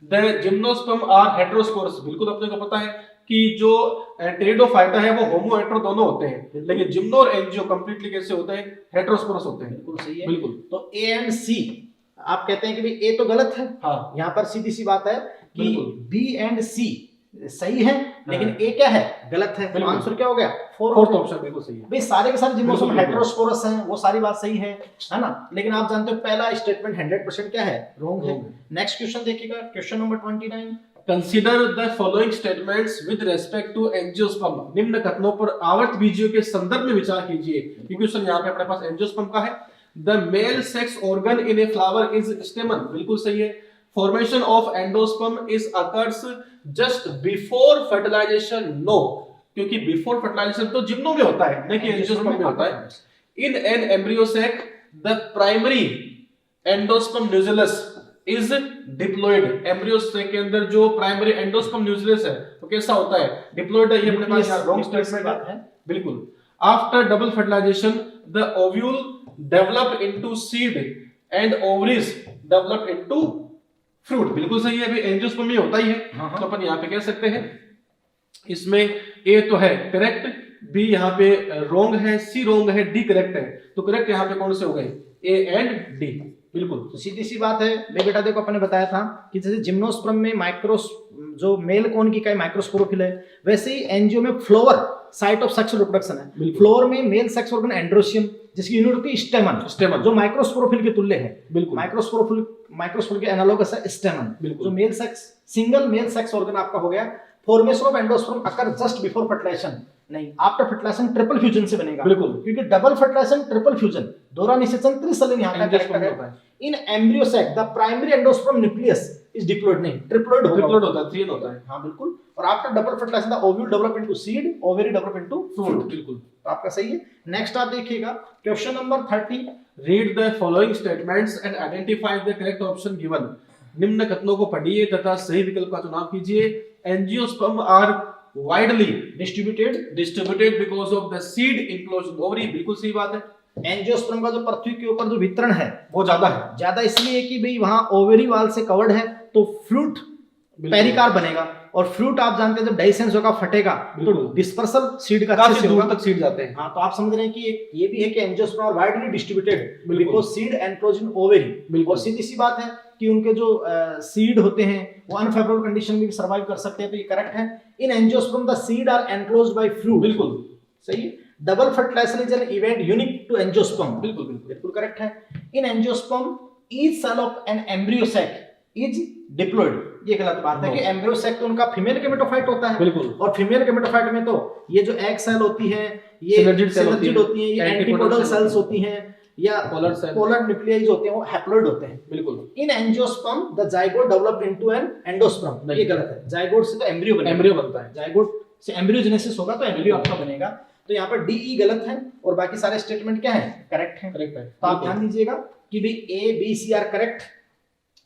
द जिम्नोस्पर्म आर हेटेरोस्पोरस, बिल्कुल अपने को पता है कि जो टेरिडोफाइटा है वो होमो हेटेरो दोनों होते हैं, लेकिन जिम्नो और एंजियो कंप्लीटली कैसे होते हैं, हेटेरोस्पोरस होते हैं। बिल्कुल सही है। बिल्कुल। तो ए एंड सी आप कहते हैं कि भाई ए तो गलत है, हाँ, यहाँ पर सीधी सी बात है कि बिल्कुल। बी एंड सी सही है, लेकिन ए क्या है, गलत है। तो बिल्कुल। आंसर क्या हो गया, फोर्थ ऑप्शन बिल्कुल सही है। भाई सारे के सारे जिम्नोस्पर्म बिल्कुल। हेटेरोस्पोरस हैं, वो सारी बात सही है ना, लेकिन आप जानते हो पहला स्टेटमेंट 100% क्या है, रॉन्ग है। Wrong है। नेक्स्ट क्वेश्चन देखिएगा, question number 29। Consider the following statements with respect to angiosperm. निम्न कथनों पर आवर्त बीजियों के संदर्भ में विचार कीजिए। ये क्वेश्चन यहाँ पे अपने पास एंजियोस्पर्म का है। The male sex organ in a flower is stamen, बिल्कुल सही है। Formation of endosperm is occurs just before fertilisation, no, क्योंकि बिफोर फर्टिलाइजेशन तो जिम्नो में होता है, न कि एंजियोस्पर्म में होता है। In an embryo sac the primary endosperm nucleus is diploid. Embryo sac के अंदर जो प्राइमरी एंडोस्पर्म न्यूक्लियस है वो कैसा होता है, डिप्लॉयड है। ये अपने पास यहाँ रॉन्ग स्टेटमेंट है। बिल्कुल। After double fertilisation the ovule develop into seed and ovaries develop into fruit, बिल्कुल सही है। अभी एंजियोस्पर्म में होता ही है, तो अपन यहाँ पे कह सकते हैं इसमें ए तो है करेक्ट, बी यहाँ पे रॉन्ग है, सी रॉन्ग है, डी करेक्ट है। तो करेक्ट यहाँ पे कौन से हो गए, ए एंड डी। बिल्कुल, तो सीधी सी बात है। मैं बेटा देखो अपने बताया था कि जैसे जिम्नोस्पर्म में माइक्रोस जो मेल कोन की माइक्रोस्पोरोफिल है, वैसे ही एंजियो में flower site of sexual reproduction है। फ्लोवर में मेल सेक्स ऑर्गन एंड्रोसियम, जिसकी यूनिट होती है स्टेमन, जो माइक्रोस्पोरोफिल के तुल्य है। बिल्कुल। माइक्रोस्पोरोफिल के एनालोगस है स्टेमन। बिल्कुल। जो male sex single male sex organ आपका हो गया। Formation of endosperm occur just before fertilisation, नहीं, आफ्टर फर्टिलाइजेशन ट्रिपल फ्यूजन से बनेगा। बिल्कुल। क्योंकि डबल फर्टिलाइजेशन ट्रिपल फ्यूजन, दोहरा निषेचन त्रिसलिन यहाँ का करेक्ट है। In embryo sac the primary endosperm nucleus is diploid, नहीं, ट्रिप्लॉयड होता है, 3 होता है। हाँ बिल्कुल। और after double fertilisation the ovule develop into seed, ovary develop into fruit. बिल्कुल, तो आपका सही है। नेक्स्ट आप देखिएगा question number 30। Read the following statements and identify the correct option given. निम्न कथनों को पढ़िए तथा सही विकल्प का चुनाव कीजिए। Angiosperm are widely distributed because of the seed enclosed ovary, बिल्कुल सही बात है। एंजियोस्पर्म का जो पृथ्वी के ऊपर जो वितरण है वो ज्यादा है, ज्यादा इसलिए कि भाई वहां ओवेरी वाल से कवर्ड है, तो फ्रूट पेरिकार बनेगा। और फ्रूट आप जानते हैं जब डाइसेंस होगा, फटेगा, तो डिस्पर्सल सीड का काफी दूर तक सीड जाते हैं। हाँ, तो आप समझ रहे हैं कि ये भी है कि angiosperm are widely distributed because seed enclosed in ovary. और सीधी सी बात है कि उनके जो सीड होते हैं वो अनफेवरेबल कंडीशन में भी सर्वाइव कर सकते हैं, तो ये करेक्ट है। In angiosperm the seed are enclosed by fruit, बिल्कुल सही है। Double fertilisation is an event unique to angiosperm, बिल्कुल बिल्कुल करेक्ट है। In angiosperm each cell of an embryo sac is diploid, ये गलत बात है कि एम्ब्रियो सैक तो उनका फीमेल गेमेटोफाइट होता है, बिल्कुल। और फीमेल गेमेटोफाइट में तो ये जो एग सेल होती है, ये सिनर्जिड होती है, ये एंटीपोडल सेल्स होती हैं, या पोलर न्यूक्लियाइज होते हैं, वो हैप्लॉइड होते हैं, बिल्कुल। In angiosperm the zygote develop into an endosperm, ये गलत है। जाइगोट से तो एम्ब्रियो बनता है, जाइगोट से एम्ब्रियोजेनेसिस होगा तो एम्ब्रियो आपका बनेगा। तो यहाँ पर डी ई गलत है और बाकी सारे स्टेटमेंट क्या है, करेक्ट है। तो आप ध्यान दीजिएगा कि भाई A B C are correct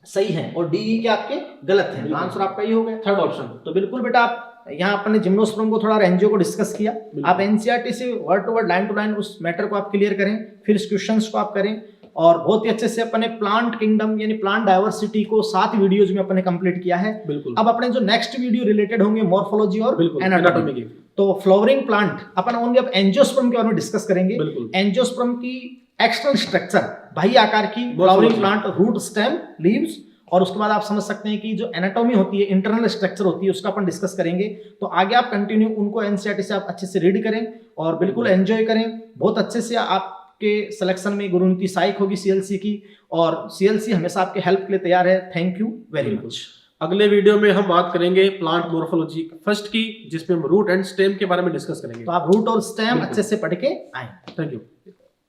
सही है और डी ई के आपके गलत है। आंसर आपका ये हो गया, थर्ड ऑप्शन। तो बिल्कुल बेटा, आप यहाँ अपने जिम्नोस्पर्म को थोड़ा एंजियो को डिस्कस किया, आप एनसीईआरटी से word to word line to line उस मैटर को आप क्लियर करें, फिर इस क्वेश्चंस को आप करें, और बहुत ही अच्छे से अपने प्लांट किंगडम यानी प्लांट डाइवर्सिटी को 7 वीडियोज में अपने कंप्लीट किया है। अब अपने जो नेक्स्ट वीडियो रिलेटेड होंगे मॉर्फोलॉजी और एनाटॉमी के, तो फ्लावरिंग प्लांट अपन ओनली अब एंजियोस्पर्म के बारे में डिस्कस करेंगे। एंजियोस्पर्म की एक्सटर्नल स्ट्रक्चर, बाह्य आकार की flowering plant, root, stem, leaves, और उसके बाद आप समझ सकते हैं कि जो एनाटॉमी होती है, इंटरनल स्ट्रक्चर होती है, उसका अपन डिस्कस करेंगे। तो आगे आप कंटिन्यू उनको एनसीईआरटी से आप अच्छे से रीड करें और बिल्कुल एंजॉय करें। बहुत अच्छे से आपके सिलेक्शन में गुरुनीति सहायक होगी सीएलसी की, और सीएलसी हमेशा आपके हेल्प के लिए तैयार है। Thank you very much. अगले वीडियो में हम बात करेंगे प्लांट मॉर्फोलॉजी फर्स्ट की, जिसमें हम रूट एंड स्टेम के बारे में डिस्कस करेंगे। तो आप रूट और स्टेम अच्छे से पढ़ के आए। Thank you.